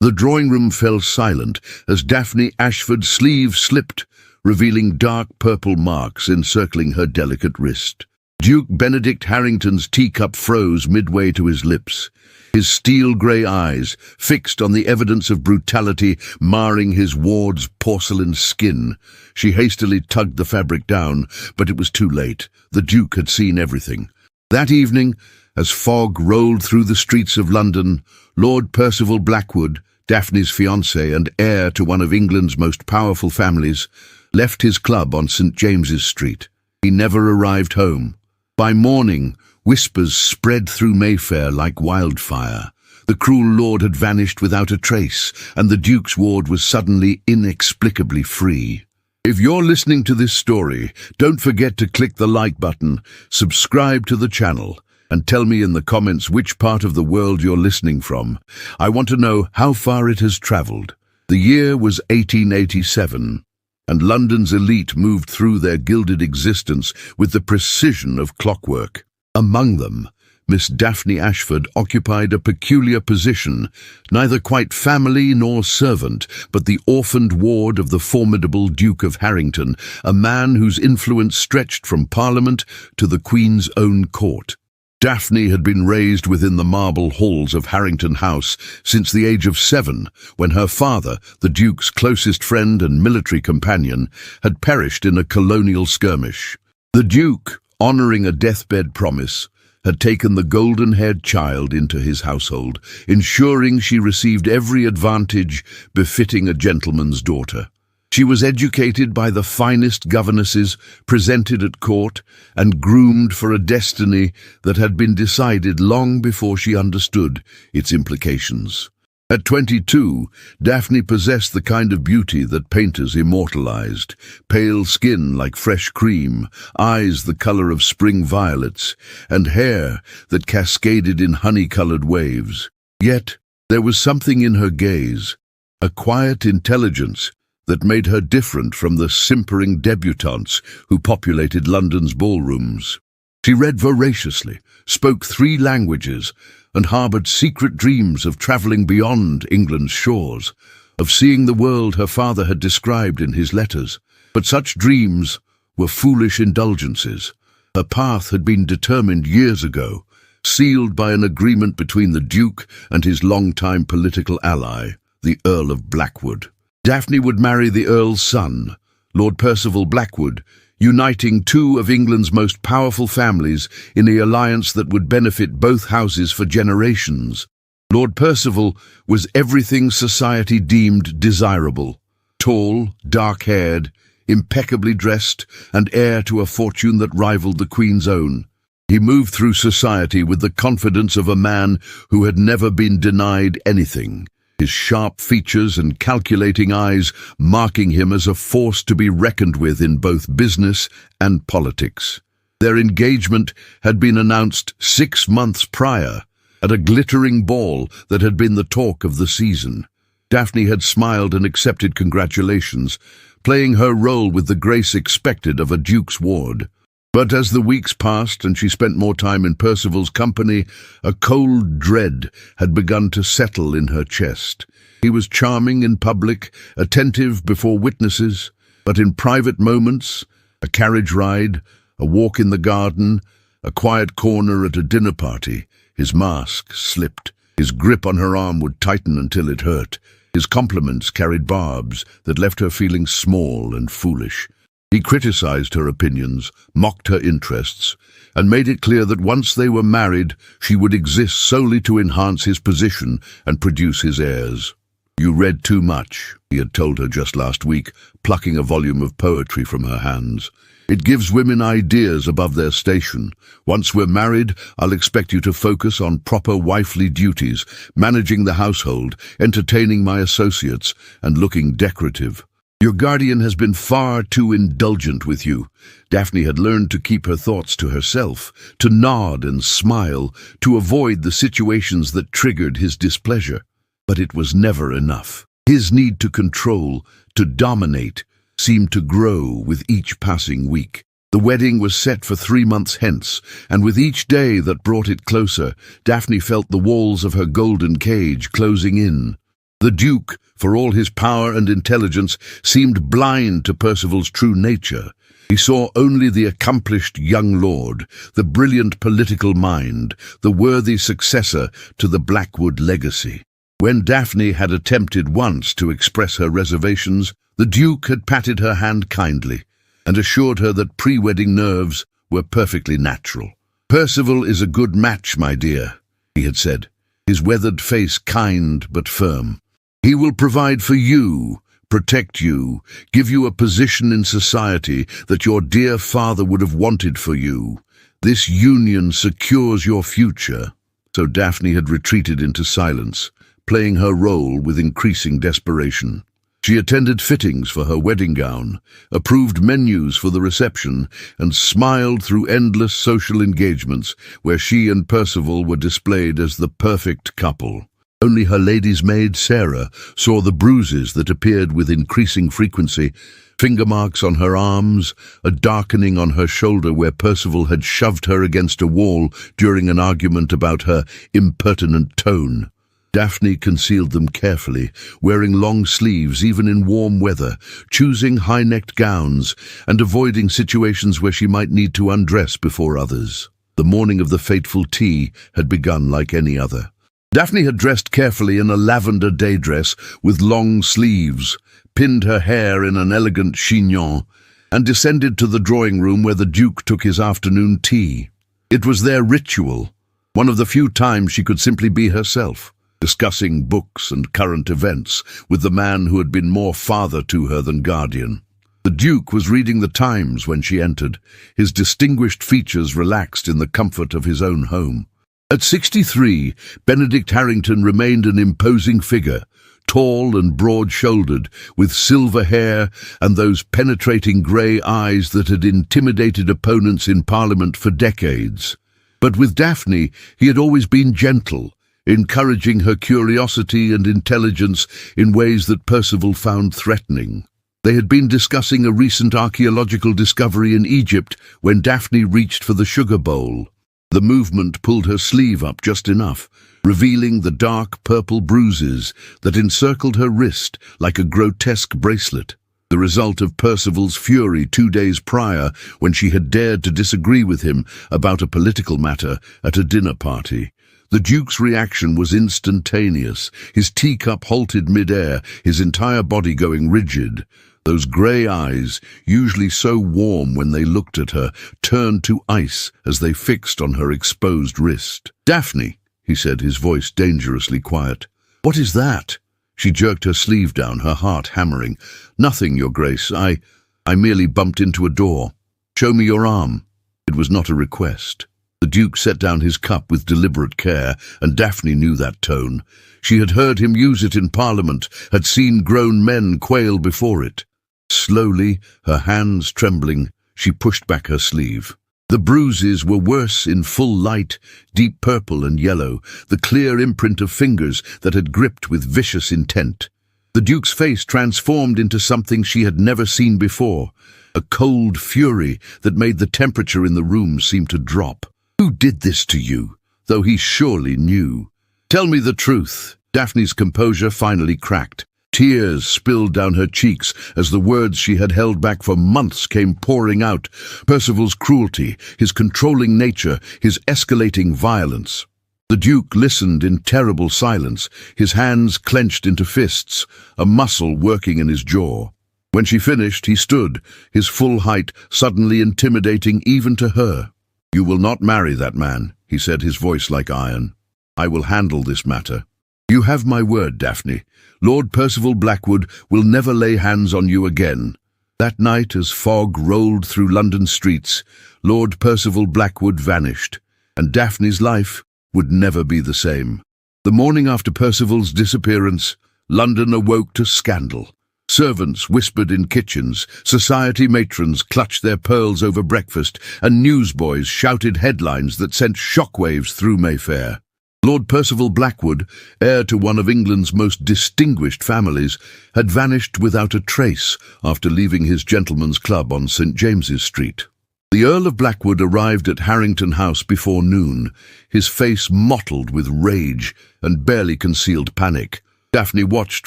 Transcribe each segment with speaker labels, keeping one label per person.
Speaker 1: The drawing room fell silent as Daphne Ashford's sleeve slipped, revealing dark purple marks encircling her delicate wrist. Duke Benedict Harrington's teacup froze midway to his lips, his steel-grey eyes fixed on the evidence of brutality marring his ward's porcelain skin. She hastily tugged the fabric down, but it was too late. The Duke had seen everything. That evening, as fog rolled through the streets of London, Lord Percival Blackwood, Daphne's fiancé and heir to one of England's most powerful families, left his club on St. James's Street. He never arrived home. By morning, whispers spread through Mayfair like wildfire. The cruel lord had vanished without a trace, and the Duke's ward was suddenly inexplicably free. If you're listening to this story, don't forget to click the like button, subscribe to the channel, and tell me in the comments which part of the world you're listening from. I want to know how far it has travelled. The year was 1887. And London's elite moved through their gilded existence with the precision of clockwork. Among them, Miss Daphne Ashford occupied a peculiar position, neither quite family nor servant, but the orphaned ward of the formidable Duke of Harrington, a man whose influence stretched from Parliament to the Queen's own court. Daphne had been raised within the marble halls of Harrington House since the age of 7, when her father, the Duke's closest friend and military companion, had perished in a colonial skirmish. The Duke, honouring a deathbed promise, had taken the golden-haired child into his household, ensuring she received every advantage befitting a gentleman's daughter. She was educated by the finest governesses presented at court and groomed for a destiny that had been decided long before she understood its implications. At 22, Daphne possessed the kind of beauty that painters immortalized: pale skin like fresh cream, eyes the color of spring violets, and hair that cascaded in honey-colored waves. Yet, there was something in her gaze, a quiet intelligence that made her different from the simpering debutantes who populated London's ballrooms. She read voraciously, spoke 3 languages, and harboured secret dreams of travelling beyond England's shores, of seeing the world her father had described in his letters. But such dreams were foolish indulgences. Her path had been determined years ago, sealed by an agreement between the Duke and his longtime political ally, the Earl of Blackwood. Daphne would marry the Earl's son, Lord Percival Blackwood, uniting 2 of England's most powerful families in an alliance that would benefit both houses for generations. Lord Percival was everything society deemed desirable: tall, dark-haired, impeccably dressed, and heir to a fortune that rivaled the Queen's own. He moved through society with the confidence of a man who had never been denied anything, his sharp features and calculating eyes marking him as a force to be reckoned with in both business and politics. Their engagement had been announced 6 months prior, at a glittering ball that had been the talk of the season. Daphne had smiled and accepted congratulations, playing her role with the grace expected of a duke's ward. But as the weeks passed and she spent more time in Percival's company, a cold dread had begun to settle in her chest. He was charming in public, attentive before witnesses, but in private moments, a carriage ride, a walk in the garden, a quiet corner at a dinner party, his mask slipped. His grip on her arm would tighten until it hurt. His compliments carried barbs that left her feeling small and foolish. He criticized her opinions, mocked her interests, and made it clear that once they were married, she would exist solely to enhance his position and produce his heirs. "You read too much," he had told her just last week, plucking a volume of poetry from her hands. "It gives women ideas above their station. Once we're married, I'll expect you to focus on proper wifely duties, managing the household, entertaining my associates, and looking decorative. Your guardian has been far too indulgent with you." Daphne had learned to keep her thoughts to herself, to nod and smile, to avoid the situations that triggered his displeasure. But it was never enough. His need to control, to dominate, seemed to grow with each passing week. The wedding was set for 3 months hence, and with each day that brought it closer, Daphne felt the walls of her golden cage closing in. The Duke, for all his power and intelligence, seemed blind to Percival's true nature. He saw only the accomplished young lord, the brilliant political mind, the worthy successor to the Blackwood legacy. When Daphne had attempted once to express her reservations, the Duke had patted her hand kindly and assured her that pre-wedding nerves were perfectly natural. "Percival is a good match, my dear," he had said, his weathered face kind but firm. "He will provide for you, protect you, give you a position in society that your dear father would have wanted for you. This union secures your future." So Daphne had retreated into silence, playing her role with increasing desperation. She attended fittings for her wedding gown, approved menus for the reception, and smiled through endless social engagements where she and Percival were displayed as the perfect couple. Only her lady's maid, Sarah, saw the bruises that appeared with increasing frequency, finger marks on her arms, a darkening on her shoulder where Percival had shoved her against a wall during an argument about her impertinent tone. Daphne concealed them carefully, wearing long sleeves even in warm weather, choosing high-necked gowns, and avoiding situations where she might need to undress before others. The morning of the fateful tea had begun like any other. Daphne had dressed carefully in a lavender day dress with long sleeves, pinned her hair in an elegant chignon, and descended to the drawing room where the Duke took his afternoon tea. It was their ritual, one of the few times she could simply be herself, discussing books and current events with the man who had been more father to her than guardian. The Duke was reading the Times when she entered, his distinguished features relaxed in the comfort of his own home. At 63, Benedict Harrington remained an imposing figure, tall and broad-shouldered, with silver hair and those penetrating grey eyes that had intimidated opponents in Parliament for decades. But with Daphne, he had always been gentle, encouraging her curiosity and intelligence in ways that Percival found threatening. They had been discussing a recent archaeological discovery in Egypt when Daphne reached for the sugar bowl. The movement pulled her sleeve up just enough, revealing the dark purple bruises that encircled her wrist like a grotesque bracelet, the result of Percival's fury 2 days prior when she had dared to disagree with him about a political matter at a dinner party. The Duke's reaction was instantaneous. His teacup halted mid-air, his entire body going rigid. Those grey eyes, usually so warm when they looked at her, turned to ice as they fixed on her exposed wrist. "Daphne," he said, his voice dangerously quiet. "What is that?" She jerked her sleeve down, her heart hammering. "Nothing, Your Grace. I merely bumped into a door. Show me your arm." It was not a request. The Duke set down his cup with deliberate care, and Daphne knew that tone. She had heard him use it in Parliament, had seen grown men quail before it. Slowly, her hands trembling, she pushed back her sleeve. The bruises were worse in full light, deep purple and yellow, the clear imprint of fingers that had gripped with vicious intent. The Duke's face transformed into something she had never seen before, a cold fury that made the temperature in the room seem to drop. "Who did this to you?" Though he surely knew. "Tell me the truth." Daphne's composure finally cracked. Tears spilled down her cheeks as the words she had held back for months came pouring out. Percival's cruelty, his controlling nature, his escalating violence. The Duke listened in terrible silence, his hands clenched into fists, a muscle working in his jaw. When she finished, he stood, his full height suddenly intimidating even to her. "You will not marry that man," he said, his voice like iron. "I will handle this matter. You have my word, Daphne. Lord Percival Blackwood will never lay hands on you again." That night, as fog rolled through London streets, Lord Percival Blackwood vanished, and Daphne's life would never be the same. The morning after Percival's disappearance, London awoke to scandal. Servants whispered in kitchens, society matrons clutched their pearls over breakfast, and newsboys shouted headlines that sent shockwaves through Mayfair. Lord Percival Blackwood, heir to one of England's most distinguished families, had vanished without a trace after leaving his gentleman's club on St. James's Street. The Earl of Blackwood arrived at Harrington House before noon, his face mottled with rage and barely concealed panic. Daphne watched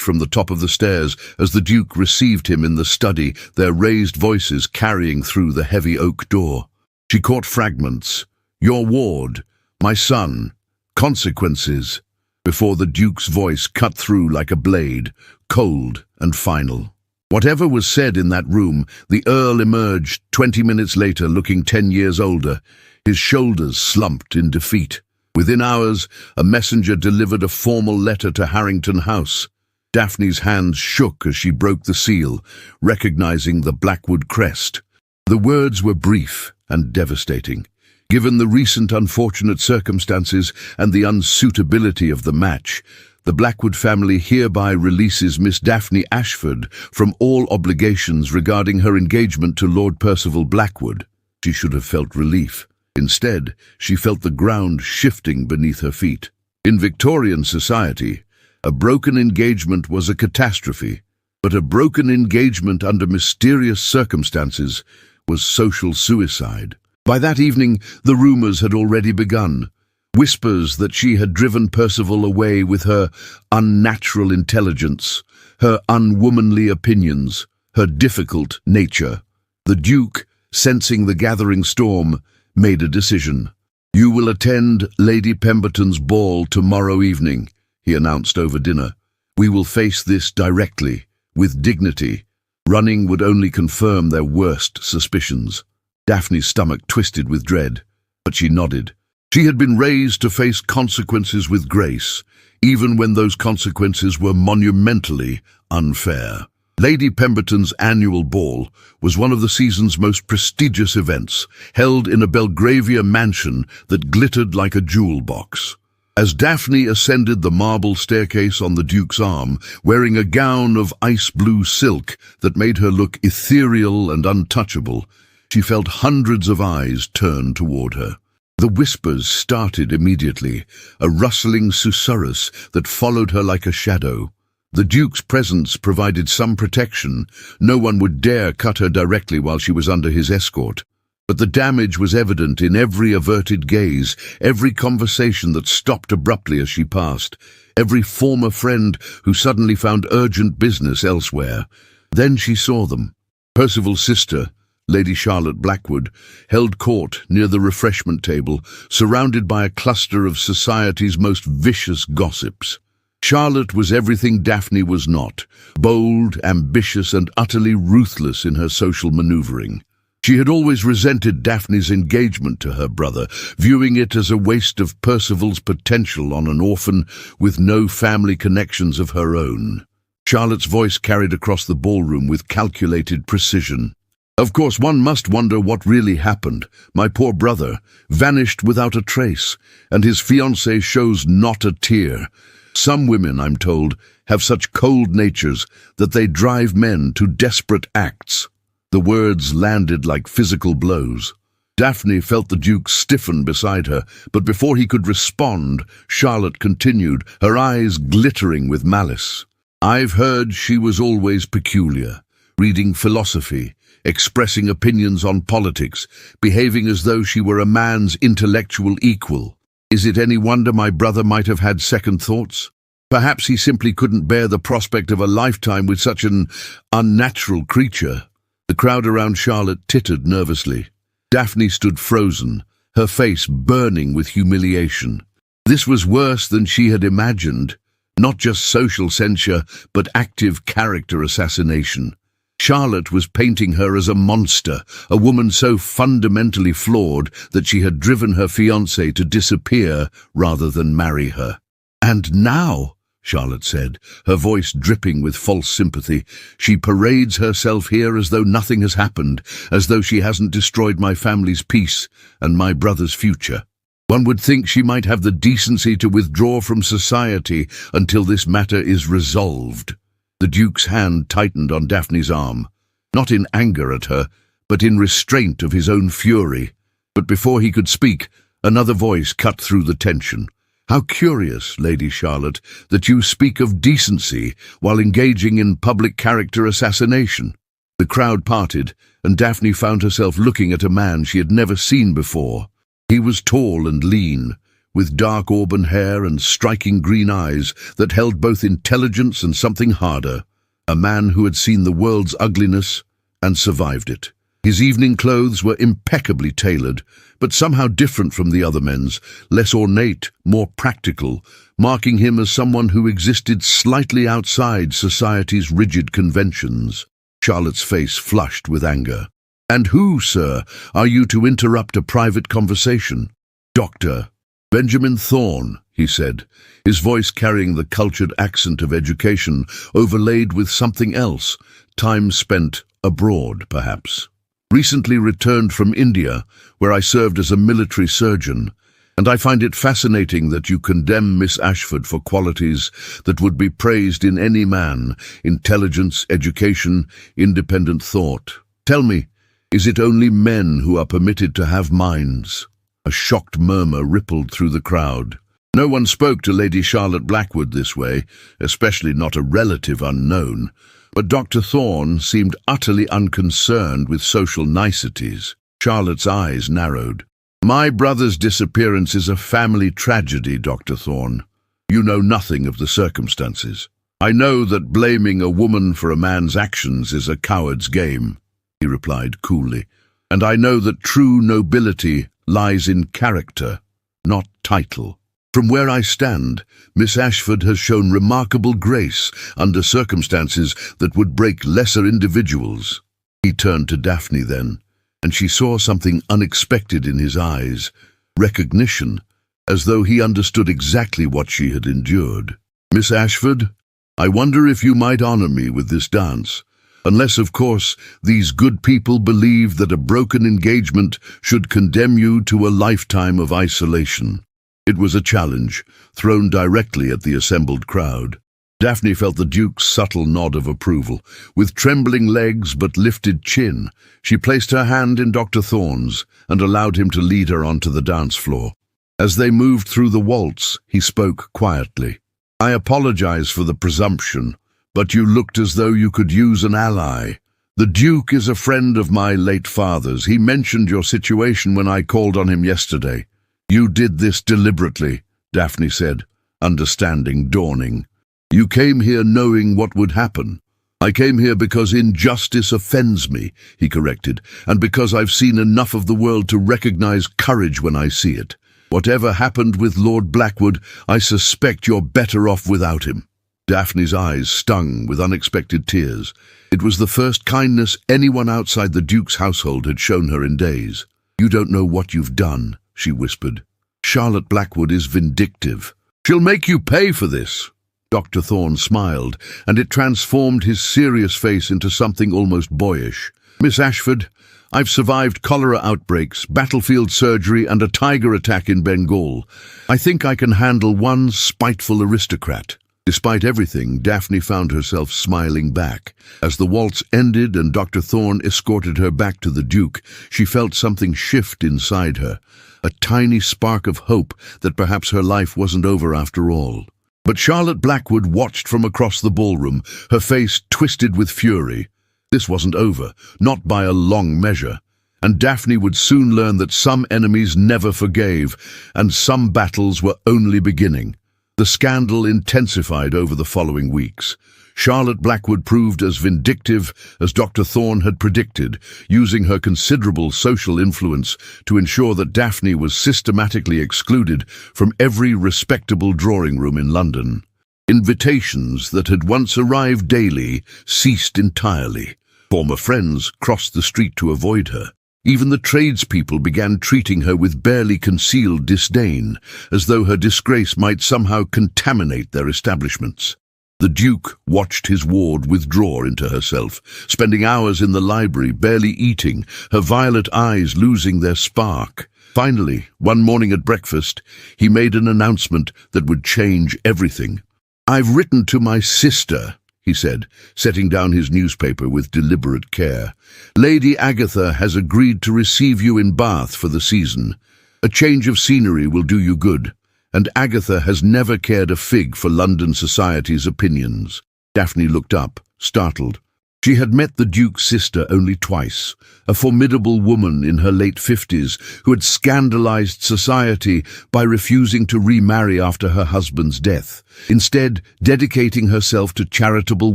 Speaker 1: from the top of the stairs as the Duke received him in the study, their raised voices carrying through the heavy oak door. She caught fragments. "Your ward, my son, consequences," before the Duke's voice cut through like a blade, cold and final. Whatever was said in that room, the Earl emerged 20 minutes later looking 10 years older, his shoulders slumped in defeat. Within hours, a messenger delivered a formal letter to Harrington House. Daphne's hands shook as she broke the seal, recognizing the Blackwood crest. The words were brief and devastating. Given the recent unfortunate circumstances and the unsuitability of the match, the Blackwood family hereby releases Miss Daphne Ashford from all obligations regarding her engagement to Lord Percival Blackwood. She should have felt relief. Instead, she felt the ground shifting beneath her feet. In Victorian society, a broken engagement was a catastrophe, but a broken engagement under mysterious circumstances was social suicide. By that evening, the rumours had already begun. Whispers that she had driven Percival away with her unnatural intelligence, her unwomanly opinions, her difficult nature. The Duke, sensing the gathering storm, made a decision. "You will attend Lady Pemberton's ball tomorrow evening," he announced over dinner. "We will face this directly, with dignity." Running would only confirm their worst suspicions. Daphne's stomach twisted with dread, but she nodded. She had been raised to face consequences with grace, even when those consequences were monumentally unfair. Lady Pemberton's annual ball was one of the season's most prestigious events, held in a Belgravia mansion that glittered like a jewel box. As Daphne ascended the marble staircase on the Duke's arm, wearing a gown of ice-blue silk that made her look ethereal and untouchable, she felt hundreds of eyes turn toward her. The whispers started immediately, a rustling susurrus that followed her like a shadow. The Duke's presence provided some protection. No one would dare cut her directly while she was under his escort. But the damage was evident in every averted gaze, every conversation that stopped abruptly as she passed, every former friend who suddenly found urgent business elsewhere. Then she saw them. Percival's sister, Lady Charlotte Blackwood, held court near the refreshment table, surrounded by a cluster of society's most vicious gossips. Charlotte was everything Daphne was not, bold, ambitious, and utterly ruthless in her social maneuvering. She had always resented Daphne's engagement to her brother, viewing it as a waste of Percival's potential on an orphan with no family connections of her own. Charlotte's voice carried across the ballroom with calculated precision. "Of course, one must wonder what really happened. My poor brother vanished without a trace, and his fiancée shows not a tear. Some women, I'm told, have such cold natures that they drive men to desperate acts." The words landed like physical blows. Daphne felt the Duke stiffen beside her, but before he could respond, Charlotte continued, her eyes glittering with malice. "I've heard she was always peculiar, reading philosophy, expressing opinions on politics, behaving as though she were a man's intellectual equal. Is it any wonder my brother might have had second thoughts? Perhaps he simply couldn't bear the prospect of a lifetime with such an unnatural creature." The crowd around Charlotte tittered nervously. Daphne stood frozen, her face burning with humiliation. This was worse than she had imagined. Not just social censure, but active character assassination. Charlotte was painting her as a monster, a woman so fundamentally flawed that she had driven her fiancé to disappear rather than marry her. "And now," Charlotte said, her voice dripping with false sympathy, "she parades herself here as though nothing has happened, as though she hasn't destroyed my family's peace and my brother's future. One would think she might have the decency to withdraw from society until this matter is resolved." The Duke's hand tightened on Daphne's arm, not in anger at her, but in restraint of his own fury. But before he could speak, another voice cut through the tension. "How curious, Lady Charlotte, that you speak of decency while engaging in public character assassination." The crowd parted, and Daphne found herself looking at a man she had never seen before. He was tall and lean, with dark auburn hair and striking green eyes that held both intelligence and something harder. A man who had seen the world's ugliness and survived it. His evening clothes were impeccably tailored, but somehow different from the other men's, less ornate, more practical, marking him as someone who existed slightly outside society's rigid conventions. Charlotte's face flushed with anger. "And who, sir, are you to interrupt a private conversation?" "Dr. Benjamin Thorne," he said, his voice carrying the cultured accent of education overlaid with something else, time spent abroad, perhaps. "Recently returned from India, where I served as a military surgeon, and I find it fascinating that you condemn Miss Ashford for qualities that would be praised in any man: intelligence, education, independent thought. Tell me, is it only men who are permitted to have minds?" A shocked murmur rippled through the crowd. No one spoke to Lady Charlotte Blackwood this way, especially not a relative unknown. But Dr. Thorne seemed utterly unconcerned with social niceties. Charlotte's eyes narrowed. "My brother's disappearance is a family tragedy, Dr. Thorne. You know nothing of the circumstances. I know that blaming a woman for a man's actions is a coward's game," he replied coolly. "And I know that true nobility lies in character, not title. From where I stand, Miss Ashford has shown remarkable grace under circumstances that would break lesser individuals." He turned to Daphne then, and she saw something unexpected in his eyes, recognition, as though he understood exactly what she had endured. "Miss Ashford, I wonder if you might honor me with this dance, unless, of course, these good people believe that a broken engagement should condemn you to a lifetime of isolation." It was a challenge, thrown directly at the assembled crowd. Daphne felt the Duke's subtle nod of approval. With trembling legs but lifted chin, she placed her hand in Dr. Thorne's and allowed him to lead her onto the dance floor. As they moved through the waltz, he spoke quietly. "I apologize for the presumption, but you looked as though you could use an ally. The Duke is a friend of my late father's. He mentioned your situation when I called on him yesterday." "You did this deliberately," Daphne said, understanding dawning. "You came here knowing what would happen." "I came here because injustice offends me," he corrected, "and because I've seen enough of the world to recognize courage when I see it. Whatever happened with Lord Blackwood, I suspect you're better off without him." Daphne's eyes stung with unexpected tears. It was the first kindness anyone outside the Duke's household had shown her in days. "You don't know what you've done," she whispered. "Charlotte Blackwood is vindictive. She'll make you pay for this." Dr. Thorne smiled, and it transformed his serious face into something almost boyish. "Miss Ashford, I've survived cholera outbreaks, battlefield surgery, and a tiger attack in Bengal. I think I can handle one spiteful aristocrat." Despite everything, Daphne found herself smiling back. As the waltz ended and Dr. Thorne escorted her back to the Duke, she felt something shift inside her, a tiny spark of hope that perhaps her life wasn't over after all. But Charlotte Blackwood watched from across the ballroom, her face twisted with fury. This wasn't over, not by a long measure. And Daphne would soon learn that some enemies never forgave, and some battles were only beginning. The scandal intensified over the following weeks. Charlotte Blackwood proved as vindictive as Dr. Thorne had predicted, using her considerable social influence to ensure that Daphne was systematically excluded from every respectable drawing room in London. Invitations that had once arrived daily ceased entirely. Former friends crossed the street to avoid her. Even the tradespeople began treating her with barely concealed disdain, as though her disgrace might somehow contaminate their establishments. The Duke watched his ward withdraw into herself, spending hours in the library, barely eating, her violet eyes losing their spark. Finally, one morning at breakfast, he made an announcement that would change everything. "I've written to my sister," he said, setting down his newspaper with deliberate care. "Lady Agatha has agreed to receive you in Bath for the season. A change of scenery will do you good, and Agatha has never cared a fig for London society's opinions." Daphne looked up, startled. She had met the Duke's sister only twice, a formidable woman in her late 50s who had scandalized society by refusing to remarry after her husband's death, instead dedicating herself to charitable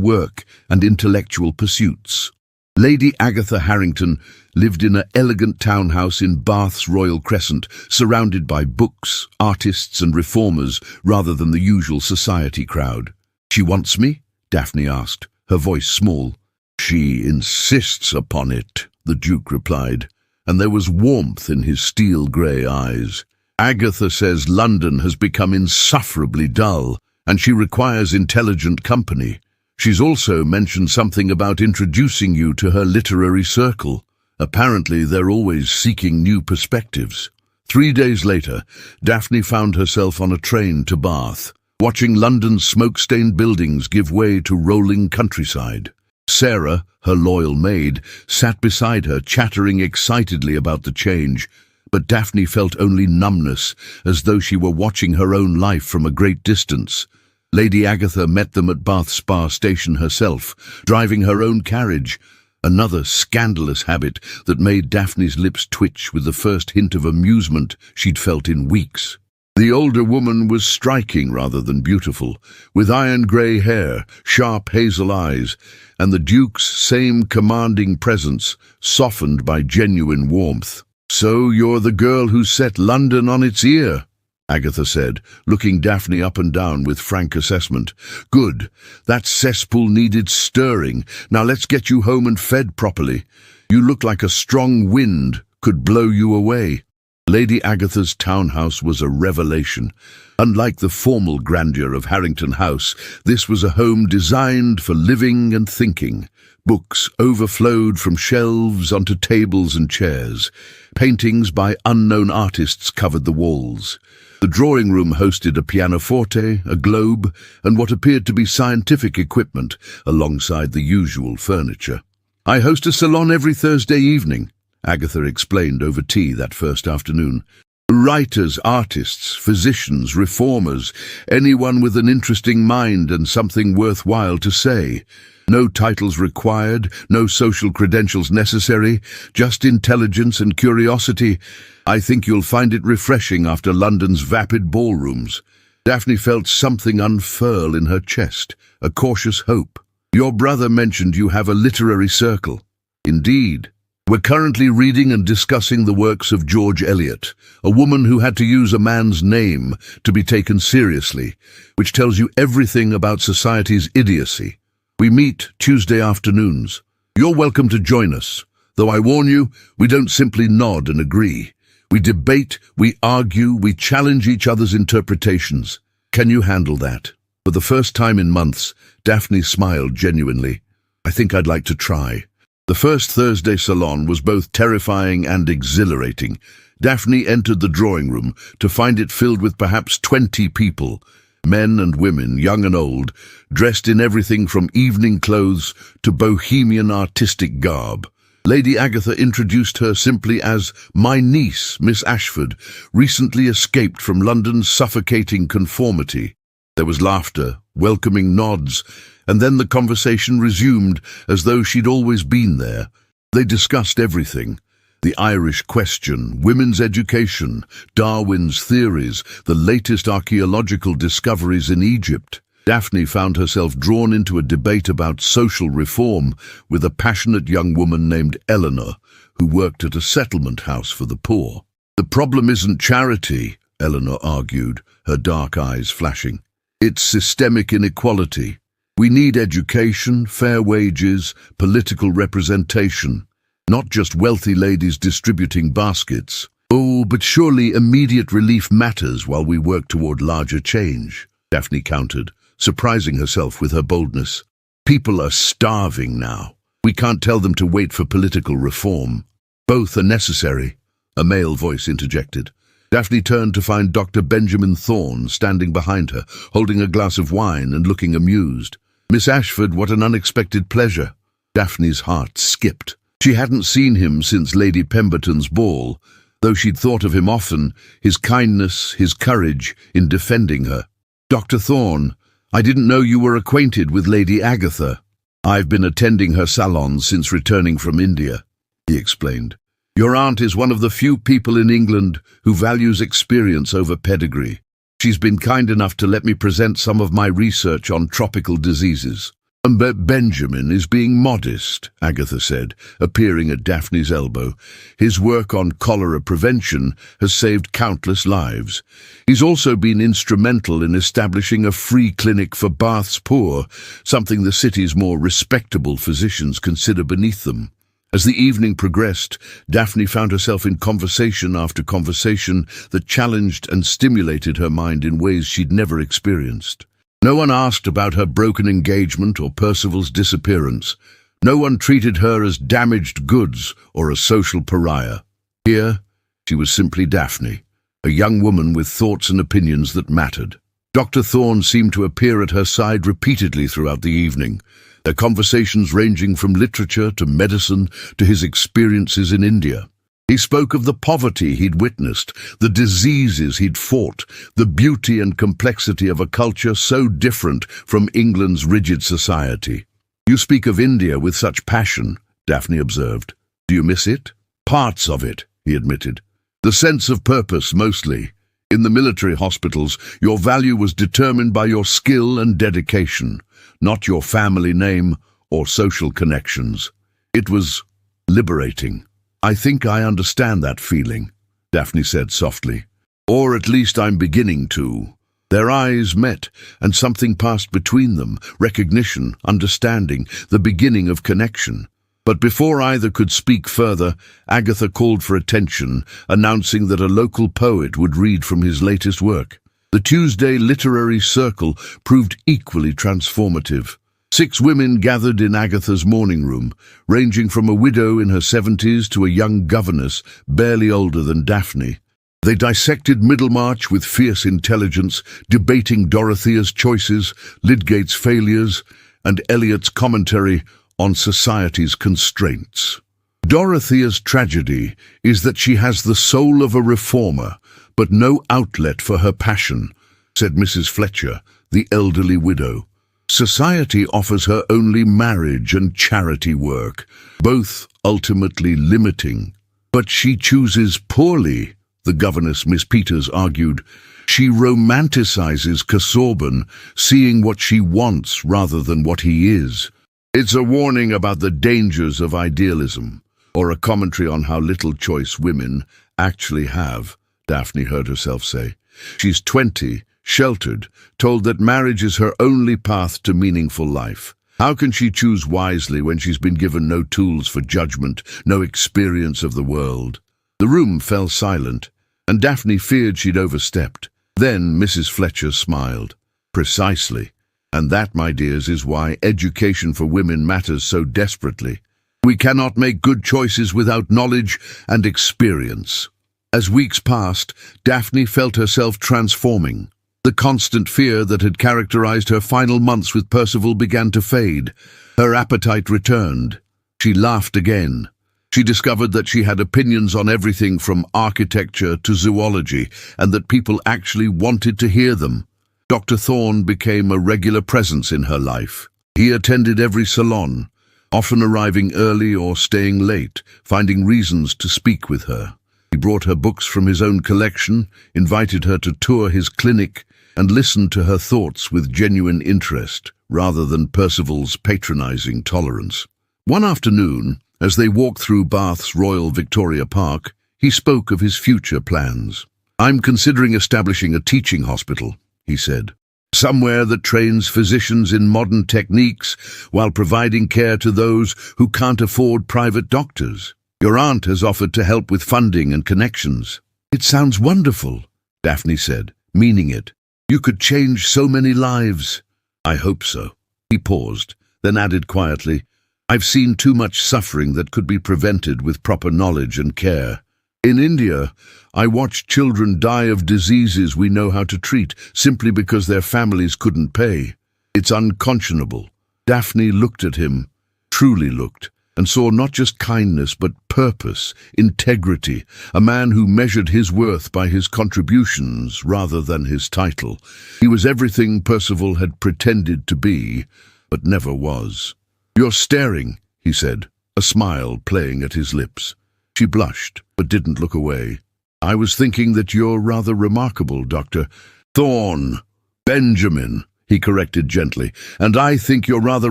Speaker 1: work and intellectual pursuits. Lady Agatha Harrington lived in an elegant townhouse in Bath's Royal Crescent, surrounded by books, artists and reformers rather than the usual society crowd. "She wants me?" Daphne asked, her voice small. "She insists upon it," the Duke replied, and there was warmth in his steel-grey eyes. "Agatha says London has become insufferably dull, and she requires intelligent company. She's also mentioned something about introducing you to her literary circle. Apparently they're always seeking new perspectives." 3 days later, Daphne found herself on a train to Bath, watching London's smoke-stained buildings give way to rolling countryside. Sarah, her loyal maid, sat beside her, chattering excitedly about the change, but Daphne felt only numbness, as though she were watching her own life from a great distance. Lady Agatha met them at Bath Spa Station herself, driving her own carriage, another scandalous habit that made Daphne's lips twitch with the first hint of amusement she'd felt in weeks. The older woman was striking rather than beautiful, with iron-grey hair, sharp hazel eyes, and the Duke's same commanding presence, softened by genuine warmth. "So you're the girl who set London on its ear," Agatha said, looking Daphne up and down with frank assessment. "Good. That cesspool needed stirring. Now let's get you home and fed properly. You look like a strong wind could blow you away." Lady Agatha's townhouse was a revelation. Unlike the formal grandeur of Harrington House, this was a home designed for living and thinking. Books overflowed from shelves onto tables and chairs. Paintings by unknown artists covered the walls. The drawing room hosted a pianoforte, a globe, and what appeared to be scientific equipment, alongside the usual furniture. "I host a salon every Thursday evening," Agatha explained over tea that first afternoon. "Writers, artists, physicians, reformers, anyone with an interesting mind and something worthwhile to say. No titles required, no social credentials necessary, just intelligence and curiosity. I think you'll find it refreshing after London's vapid ballrooms." Daphne felt something unfurl in her chest, a cautious hope. "Your brother mentioned you have a literary circle." "Indeed. We're currently reading and discussing the works of George Eliot, a woman who had to use a man's name to be taken seriously, which tells you everything about society's idiocy. We meet Tuesday afternoons. You're welcome to join us, though I warn you, we don't simply nod and agree. We debate, we argue, we challenge each other's interpretations. Can you handle that?" For the first time in months, Daphne smiled genuinely. "I think I'd like to try." The first Thursday salon was both terrifying and exhilarating. Daphne entered the drawing room to find it filled with perhaps 20 people, men and women, young and old, dressed in everything from evening clothes to bohemian artistic garb. Lady Agatha introduced her simply as "my niece, Miss Ashford, recently escaped from London's suffocating conformity." There was laughter, welcoming nods, and then the conversation resumed as though she'd always been there. They discussed everything: the Irish question, women's education, Darwin's theories, the latest archaeological discoveries in Egypt. Daphne found herself drawn into a debate about social reform with a passionate young woman named Eleanor, who worked at a settlement house for the poor. "The problem isn't charity," Eleanor argued, her dark eyes flashing. "It's systemic inequality. We need education, fair wages, political representation, not just wealthy ladies distributing baskets." "Oh, but surely immediate relief matters while we work toward larger change," Daphne countered, surprising herself with her boldness. "People are starving now. We can't tell them to wait for political reform. Both are necessary," a male voice interjected. Daphne turned to find Dr. Benjamin Thorne standing behind her, holding a glass of wine and looking amused. "Miss Ashford, what an unexpected pleasure." Daphne's heart skipped. She hadn't seen him since Lady Pemberton's ball, though she'd thought of him often, his kindness, his courage in defending her. "Dr. Thorne, I didn't know you were acquainted with Lady Agatha." "I've been attending her salons since returning from India," he explained. "Your aunt is one of the few people in England who values experience over pedigree. She's been kind enough to let me present some of my research on tropical diseases." "Benjamin is being modest," Agatha said, appearing at Daphne's elbow. "His work on cholera prevention has saved countless lives. He's also been instrumental in establishing a free clinic for Bath's poor, something the city's more respectable physicians consider beneath them." As the evening progressed, Daphne found herself in conversation after conversation that challenged and stimulated her mind in ways she'd never experienced. No one asked about her broken engagement or Percival's disappearance. No one treated her as damaged goods or a social pariah. Here, she was simply Daphne, a young woman with thoughts and opinions that mattered. Dr. Thorne seemed to appear at her side repeatedly throughout the evening, their conversations ranging from literature to medicine to his experiences in India. He spoke of the poverty he'd witnessed, the diseases he'd fought, the beauty and complexity of a culture so different from England's rigid society. "You speak of India with such passion," Daphne observed. "Do you miss it?" "Parts of it," he admitted. "The sense of purpose, mostly. In the military hospitals, your value was determined by your skill and dedication, not your family name or social connections. It was liberating." "I think I understand that feeling," Daphne said softly. "Or at least I'm beginning to." Their eyes met, and something passed between them, recognition, understanding, the beginning of connection. But before either could speak further, Agatha called for attention, announcing that a local poet would read from his latest work. The Tuesday literary circle proved equally transformative. 6 women gathered in Agatha's morning room, ranging from a widow in her 70s to a young governess barely older than Daphne. They dissected Middlemarch with fierce intelligence, debating Dorothea's choices, Lydgate's failures, and Eliot's commentary on society's constraints. "Dorothea's tragedy is that she has the soul of a reformer, but no outlet for her passion," said Mrs. Fletcher, the elderly widow. "Society offers her only marriage and charity work, both ultimately limiting. But she chooses poorly," the governess Miss Peters argued. "She romanticizes Casaubon, seeing what she wants rather than what he is." "It's a warning about the dangers of idealism, or a commentary on how little choice women actually have," Daphne heard herself say. She's 20, sheltered, told that marriage is her only path to meaningful life. How can she choose wisely when she's been given no tools for judgment, no experience of the world? The room fell silent, and Daphne feared she'd overstepped. Then Mrs. Fletcher smiled. "Precisely. And that, my dears, is why education for women matters so desperately. We cannot make good choices without knowledge and experience." As weeks passed, Daphne felt herself transforming. The constant fear that had characterized her final months with Percival began to fade. Her appetite returned. She laughed again. She discovered that she had opinions on everything from architecture to zoology, and that people actually wanted to hear them. Dr. Thorne became a regular presence in her life. He attended every salon, often arriving early or staying late, finding reasons to speak with her. He brought her books from his own collection, invited her to tour his clinic, and listened to her thoughts with genuine interest, rather than Percival's patronizing tolerance. One afternoon, as they walked through Bath's Royal Victoria Park, he spoke of his future plans. "I'm considering establishing a teaching hospital," he said. "Somewhere that trains physicians in modern techniques while providing care to those who can't afford private doctors. Your aunt has offered to help with funding and connections." "It sounds wonderful," Daphne said, meaning it. "You could change so many lives." "I hope so." He paused, then added quietly, "I've seen too much suffering that could be prevented with proper knowledge and care. In India, I watched children die of diseases we know how to treat simply because their families couldn't pay. It's unconscionable." Daphne looked at him, truly looked, and saw not just kindness but purpose, integrity, a man who measured his worth by his contributions rather than his title. He was everything Percival had pretended to be, but never was. "You're staring," he said, a smile playing at his lips. She blushed, but didn't look away. "I was thinking that you're rather remarkable, Dr. Thorne. Benjamin," he corrected gently. "And I think you're rather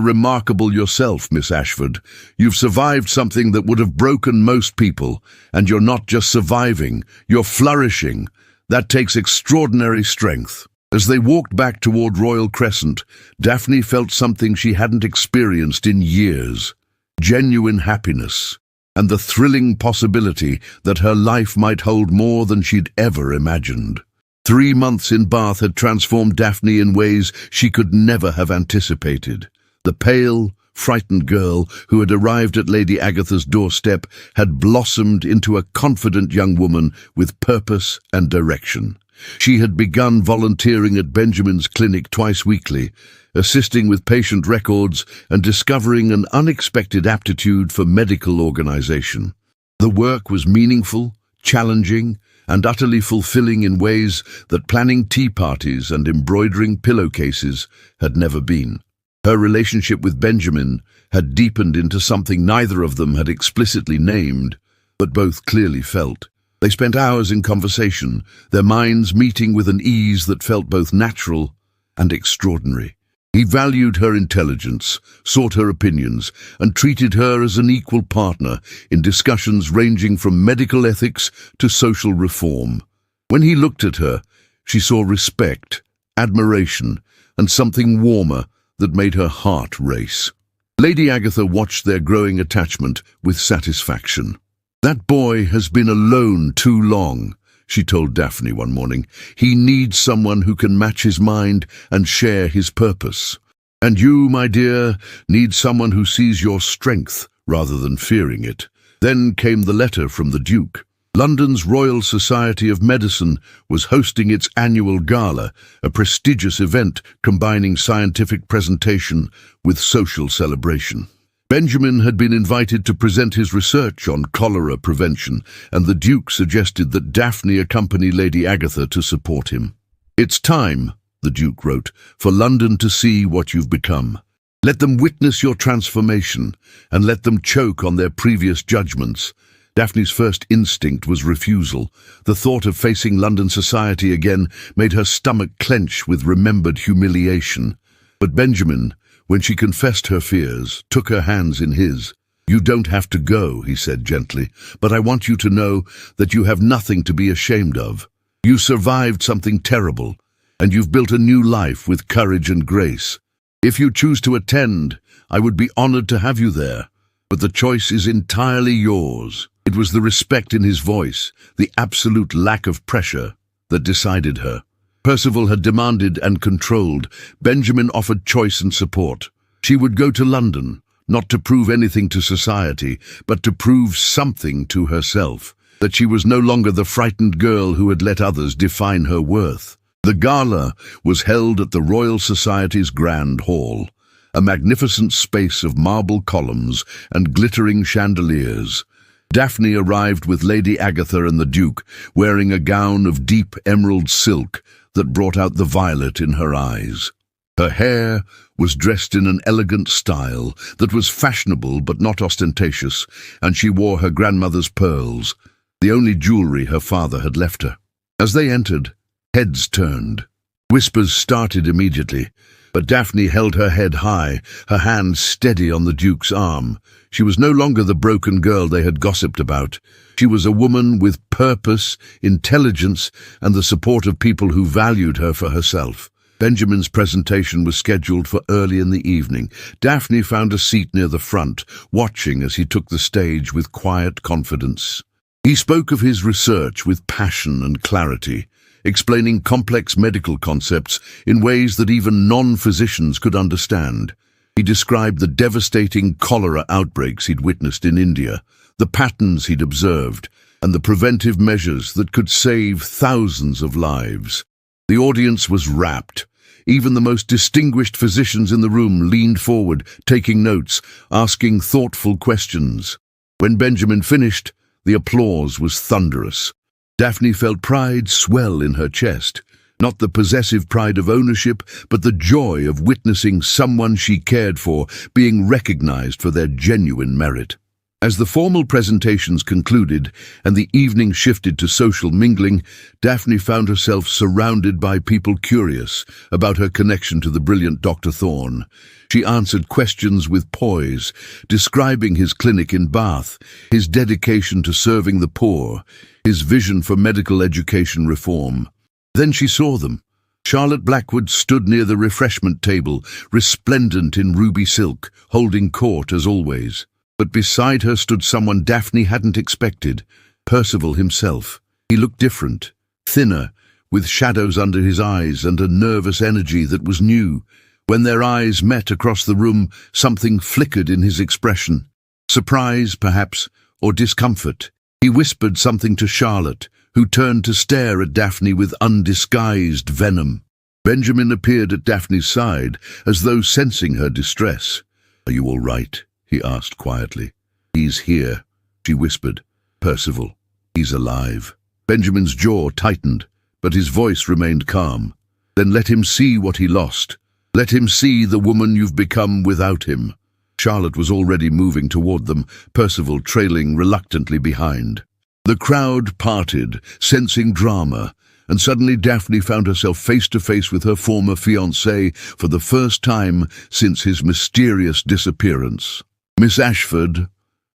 Speaker 1: remarkable yourself, Miss Ashford. You've survived something that would have broken most people, and you're not just surviving, you're flourishing. That takes extraordinary strength." As they walked back toward Royal Crescent, Daphne felt something she hadn't experienced in years. Genuine happiness, and the thrilling possibility that her life might hold more than she'd ever imagined. 3 months in Bath had transformed Daphne in ways she could never have anticipated. The pale, frightened girl who had arrived at Lady Agatha's doorstep had blossomed into a confident young woman with purpose and direction. She had begun volunteering at Benjamin's clinic twice weekly, assisting with patient records and discovering an unexpected aptitude for medical organization. The work was meaningful, challenging, and utterly fulfilling in ways that planning tea parties and embroidering pillowcases had never been. Her relationship with Benjamin had deepened into something neither of them had explicitly named, but both clearly felt. They spent hours in conversation, their minds meeting with an ease that felt both natural and extraordinary. He valued her intelligence, sought her opinions, and treated her as an equal partner in discussions ranging from medical ethics to social reform. When he looked at her, she saw respect, admiration, and something warmer that made her heart race. Lady Agatha watched their growing attachment with satisfaction. "That boy has been alone too long," she told Daphne one morning. "He needs someone who can match his mind and share his purpose. And you, my dear, need someone who sees your strength rather than fearing it." Then came the letter from the Duke. London's Royal Society of Medicine was hosting its annual gala, a prestigious event combining scientific presentation with social celebration. Benjamin had been invited to present his research on cholera prevention, and the Duke suggested that Daphne accompany Lady Agatha to support him. "It's time," the Duke wrote, "for London to see what you've become. Let them witness your transformation, and let them choke on their previous judgments." Daphne's first instinct was refusal. The thought of facing London society again made her stomach clench with remembered humiliation. But Benjamin, when she confessed her fears, took her hands in his. "You don't have to go," he said gently, "but I want you to know that you have nothing to be ashamed of. You survived something terrible, and you've built a new life with courage and grace. If you choose to attend, I would be honored to have you there, but the choice is entirely yours." It was the respect in his voice, the absolute lack of pressure, that decided her. Percival had demanded and controlled. Benjamin offered choice and support. She would go to London, not to prove anything to society, but to prove something to herself, that she was no longer the frightened girl who had let others define her worth. The gala was held at the Royal Society's Grand Hall, a magnificent space of marble columns and glittering chandeliers. Daphne arrived with Lady Agatha and the Duke, wearing a gown of deep emerald silk that brought out the violet in her eyes. Her hair was dressed in an elegant style that was fashionable but not ostentatious, and she wore her grandmother's pearls, the only jewelry her father had left her. As they entered, heads turned. Whispers started immediately, but Daphne held her head high, her hand steady on the Duke's arm. She was no longer the broken girl they had gossiped about. She was a woman with purpose, intelligence, and the support of people who valued her for herself. Benjamin's presentation was scheduled for early in the evening. Daphne found a seat near the front, watching as he took the stage with quiet confidence. He spoke of his research with passion and clarity, explaining complex medical concepts in ways that even non-physicians could understand. He described the devastating cholera outbreaks he'd witnessed in India, the patterns he'd observed, and the preventive measures that could save thousands of lives. The audience was rapt. Even the most distinguished physicians in the room leaned forward, taking notes, asking thoughtful questions. When Benjamin finished, the applause was thunderous. Daphne felt pride swell in her chest. Not the possessive pride of ownership, but the joy of witnessing someone she cared for being recognized for their genuine merit. As the formal presentations concluded and the evening shifted to social mingling, Daphne found herself surrounded by people curious about her connection to the brilliant Dr. Thorne. She answered questions with poise, describing his clinic in Bath, his dedication to serving the poor, his vision for medical education reform. Then she saw them. Charlotte Blackwood stood near the refreshment table, resplendent in ruby silk, holding court as always. But beside her stood someone Daphne hadn't expected, Percival himself. He looked different, thinner, with shadows under his eyes and a nervous energy that was new. When their eyes met across the room, something flickered in his expression. Surprise, perhaps, or discomfort. He whispered something to Charlotte, who turned to stare at Daphne with undisguised venom. Benjamin appeared at Daphne's side, as though sensing her distress. "Are you all right?" he asked quietly. "He's here," she whispered. "Percival, he's alive." Benjamin's jaw tightened, but his voice remained calm. "Then let him see what he lost. Let him see the woman you've become without him." Charlotte was already moving toward them, Percival trailing reluctantly behind. The crowd parted, sensing drama, and suddenly Daphne found herself face to face with her former fiancé for the first time since his mysterious disappearance. "Miss Ashford,"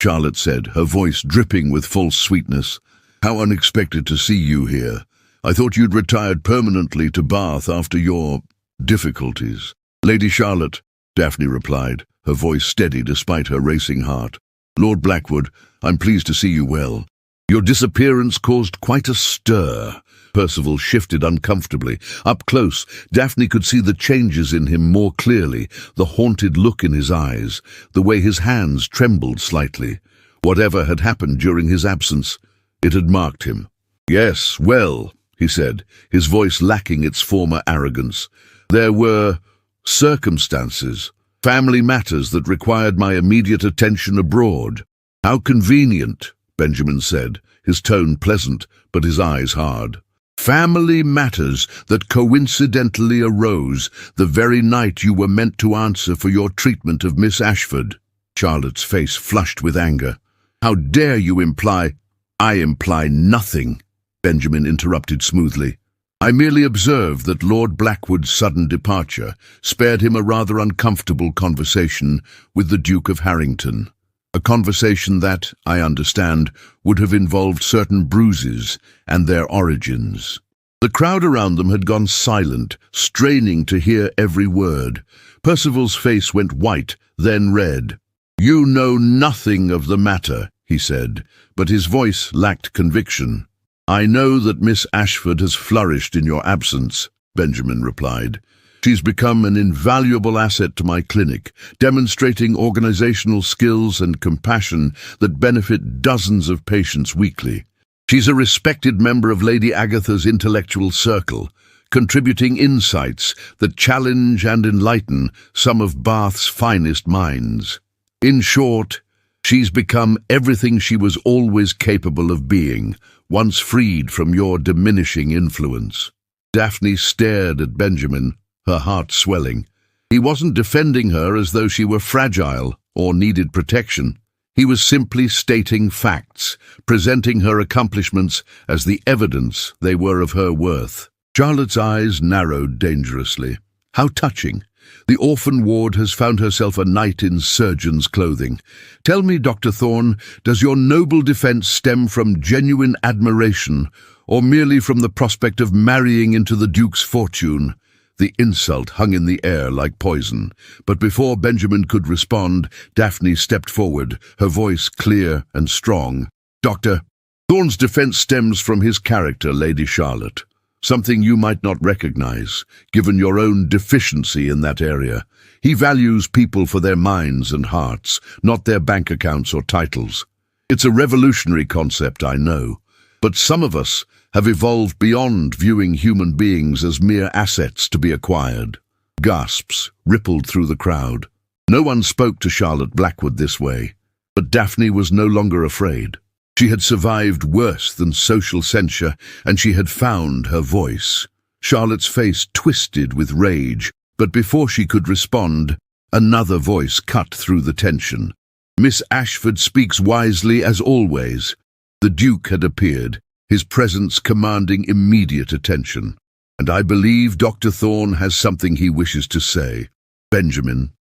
Speaker 1: Charlotte said, her voice dripping with false sweetness, "how unexpected to see you here. I thought you'd retired permanently to Bath after your difficulties." "Lady Charlotte," Daphne replied, her voice steady despite her racing heart. "Lord Blackwood, I'm pleased to see you well. Your disappearance caused quite a stir." Percival shifted uncomfortably. Up close, Daphne could see the changes in him more clearly, the haunted look in his eyes, the way his hands trembled slightly. Whatever had happened during his absence, it had marked him. "Yes, well," he said, his voice lacking its former arrogance. "There were circumstances, family matters that required my immediate attention abroad." "How convenient," Benjamin said, his tone pleasant, but his eyes hard. "Family matters that coincidentally arose the very night you were meant to answer for your treatment of Miss Ashford." Charlotte's face flushed with anger. "How dare you imply—" "I imply nothing," Benjamin interrupted smoothly. "I merely observed that Lord Blackwood's sudden departure spared him a rather uncomfortable conversation with the Duke of Harrington. A conversation that, I understand, would have involved certain bruises and their origins." The crowd around them had gone silent, straining to hear every word. Percival's face went white, then red. "You know nothing of the matter," he said, but his voice lacked conviction. "I know that Miss Ashford has flourished in your absence," Benjamin replied. "She's become an invaluable asset to my clinic, demonstrating organizational skills and compassion that benefit dozens of patients weekly. She's a respected member of Lady Agatha's intellectual circle, contributing insights that challenge and enlighten some of Bath's finest minds. In short, she's become everything she was always capable of being, once freed from your diminishing influence." Daphne stared at Benjamin, her heart swelling. He wasn't defending her as though she were fragile or needed protection. He was simply stating facts, presenting her accomplishments as the evidence they were of her worth. Charlotte's eyes narrowed dangerously. How touching. The orphan ward has found herself a knight in surgeon's clothing. "Tell me, Dr. Thorne, does your noble defense stem from genuine admiration or merely from the prospect of marrying into the Duke's fortune?" The insult hung in the air like poison, but before Benjamin could respond, Daphne stepped forward, her voice clear and strong. "Dr. Thorne's defense stems from his character, Lady Charlotte. Something you might not recognize, given your own deficiency in that area. He values people for their minds and hearts, not their bank accounts or titles. It's a revolutionary concept, I know, but some of us have evolved beyond viewing human beings as mere assets to be acquired." Gasps rippled through the crowd. No one spoke to Charlotte Blackwood this way, but Daphne was no longer afraid. She had survived worse than social censure, and she had found her voice. Charlotte's face twisted with rage, but before she could respond, another voice cut through the tension. "Miss Ashford speaks wisely as always." The Duke had appeared, his presence commanding immediate attention. "And I believe Dr. Thorne has something he wishes to say." Benjamin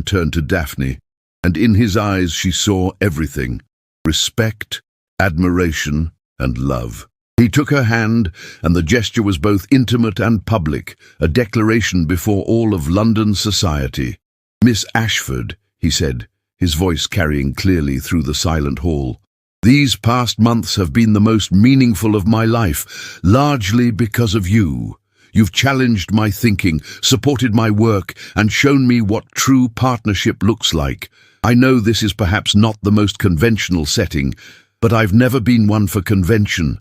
Speaker 1: turned to Daphne, and in his eyes she saw everything: respect, admiration, and love. He took her hand, and the gesture was both intimate and public, a declaration before all of London society. "Miss Ashford," he said, his voice carrying clearly through the silent hall, "these past months have been the most meaningful of my life, largely because of you. You've challenged my thinking, supported my work, and shown me what true partnership looks like. I know this is perhaps not the most conventional setting, but I've never been one for convention.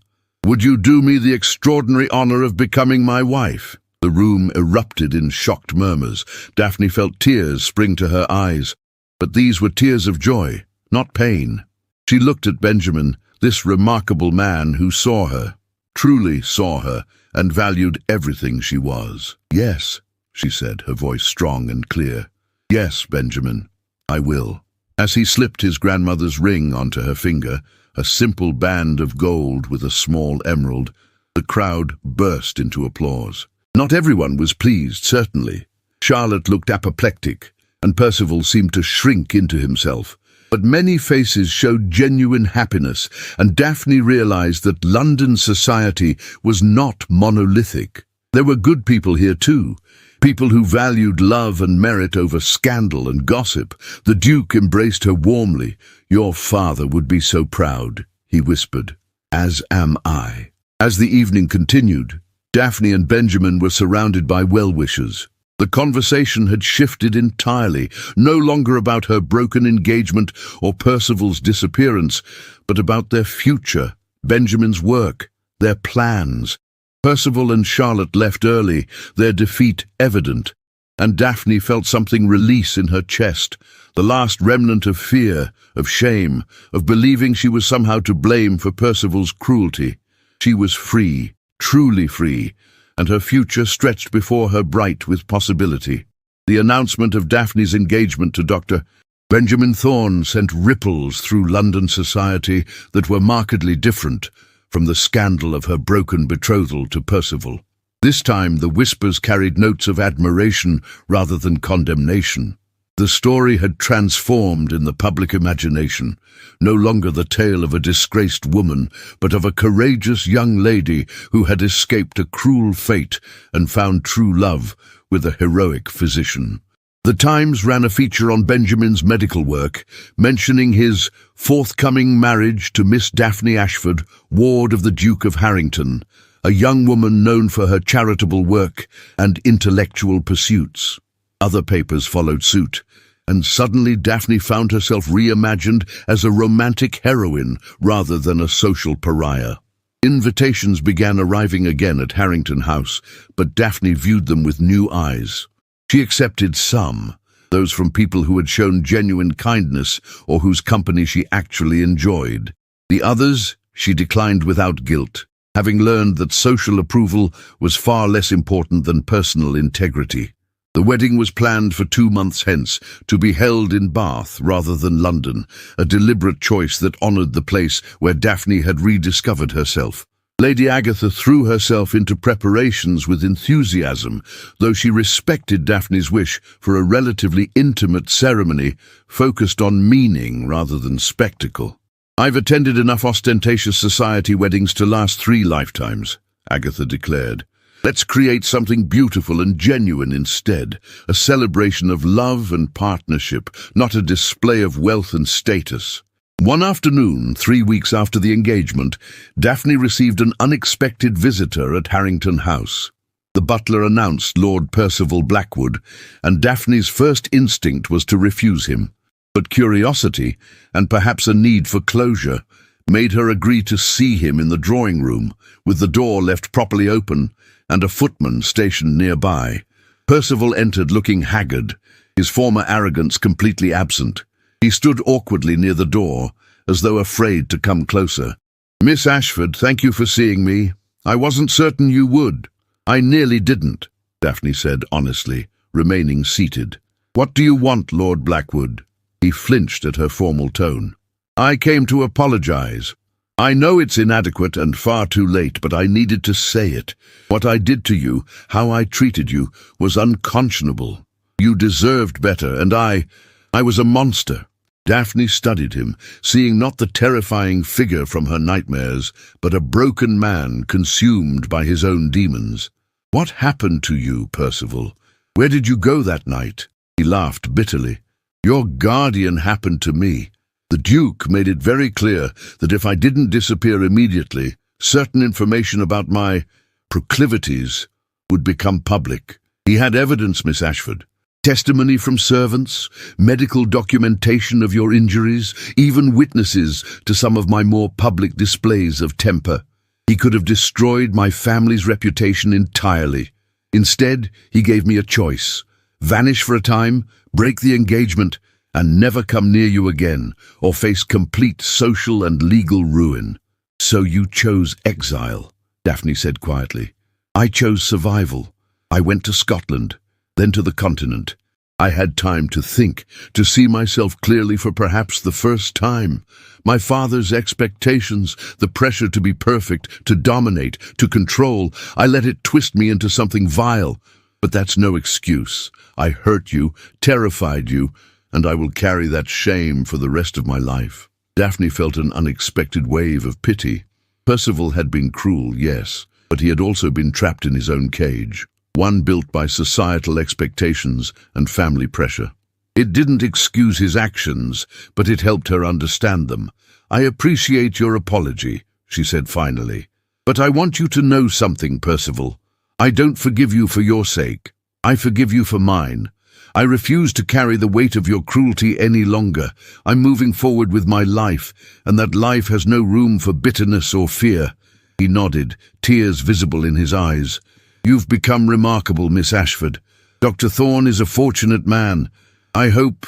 Speaker 1: Would you do me the extraordinary honor of becoming my wife?" The room erupted in shocked murmurs. Daphne felt tears spring to her eyes, but these were tears of joy, not pain. She looked at Benjamin, this remarkable man who saw her, truly saw her, and valued everything she was. "Yes," she said, her voice strong and clear. "Yes, Benjamin, I will." As he slipped his grandmother's ring onto her finger, a simple band of gold with a small emerald, the crowd burst into applause. Not everyone was pleased, certainly. Charlotte looked apoplectic, and Percival seemed to shrink into himself. But many faces showed genuine happiness, and Daphne realized that London society was not monolithic. There were good people here too, people who valued love and merit over scandal and gossip. The Duke embraced her warmly. "Your father would be so proud," he whispered. "As am I." As the evening continued, Daphne and Benjamin were surrounded by well-wishers. The conversation had shifted entirely, no longer about her broken engagement or Percival's disappearance, but about their future, Benjamin's work, their plans. Percival and Charlotte left early, their defeat evident, and Daphne felt something release in her chest, the last remnant of fear, of shame, of believing she was somehow to blame for Percival's cruelty. She was free, truly free, and her future stretched before her bright with possibility. The announcement of Daphne's engagement to Dr. Benjamin Thorne sent ripples through London society that were markedly different from the scandal of her broken betrothal to Percival. This time the whispers carried notes of admiration rather than condemnation. The story had transformed in the public imagination, no longer the tale of a disgraced woman, but of a courageous young lady who had escaped a cruel fate and found true love with a heroic physician. The Times ran a feature on Benjamin's medical work, mentioning his forthcoming marriage to Miss Daphne Ashford, ward of the Duke of Harrington, a young woman known for her charitable work and intellectual pursuits. Other papers followed suit, and suddenly Daphne found herself reimagined as a romantic heroine rather than a social pariah. Invitations began arriving again at Harrington House, but Daphne viewed them with new eyes. She accepted some, those from people who had shown genuine kindness or whose company she actually enjoyed. The others she declined without guilt, having learned that social approval was far less important than personal integrity. The wedding was planned for 2 months hence, to be held in Bath rather than London, a deliberate choice that honoured the place where Daphne had rediscovered herself. Lady Agatha threw herself into preparations with enthusiasm, though she respected Daphne's wish for a relatively intimate ceremony focused on meaning rather than spectacle. "I've attended enough ostentatious society weddings to last 3 lifetimes," Agatha declared. "Let's create something beautiful and genuine instead, a celebration of love and partnership, not a display of wealth and status." One afternoon, 3 weeks after the engagement, Daphne received an unexpected visitor at Harrington House. The butler announced Lord Percival Blackwood, and Daphne's first instinct was to refuse him. But curiosity, and perhaps a need for closure, made her agree to see him in the drawing room, with the door left properly open and a footman stationed nearby. Percival entered looking haggard, his former arrogance completely absent. He stood awkwardly near the door, as though afraid to come closer. "Miss Ashford, thank you for seeing me. I wasn't certain you would. I nearly didn't, Daphne said honestly, remaining seated. What do you want, Lord Blackwood? He flinched at her formal tone. I came to apologize. I know it's inadequate and far too late, but I needed to say it. What I did to you, how I treated you, was unconscionable. You deserved better, and I was a monster. Daphne studied him, seeing not the terrifying figure from her nightmares, but a broken man consumed by his own demons. What happened to you, Percival? Where did you go that night? He laughed bitterly. Your guardian happened to me. The Duke made it very clear that if I didn't disappear immediately, certain information about my proclivities would become public. He had evidence, Miss Ashford. Testimony from servants, medical documentation of your injuries, even witnesses to some of my more public displays of temper. He could have destroyed my family's reputation entirely. Instead, he gave me a choice. Vanish for a time, break the engagement, and never come near you again, or face complete social and legal ruin. So you chose exile, Daphne said quietly. I chose survival. I went to Scotland, then to the continent. I had time to think, to see myself clearly for perhaps the first time. My father's expectations, the pressure to be perfect, to dominate, to control, I let it twist me into something vile. But that's no excuse. I hurt you, terrified you, and I will carry that shame for the rest of my life. Daphne felt an unexpected wave of pity. Percival had been cruel, yes, but he had also been trapped in his own cage, one built by societal expectations and family pressure. It didn't excuse his actions, but it helped her understand them. I appreciate your apology, she said finally. But I want you to know something, Percival. I don't forgive you for your sake. I forgive you for mine. I refuse to carry the weight of your cruelty any longer. I'm moving forward with my life, and that life has no room for bitterness or fear. He nodded, tears visible in his eyes. You've become remarkable, Miss Ashford. Dr. Thorne is a fortunate man. I hope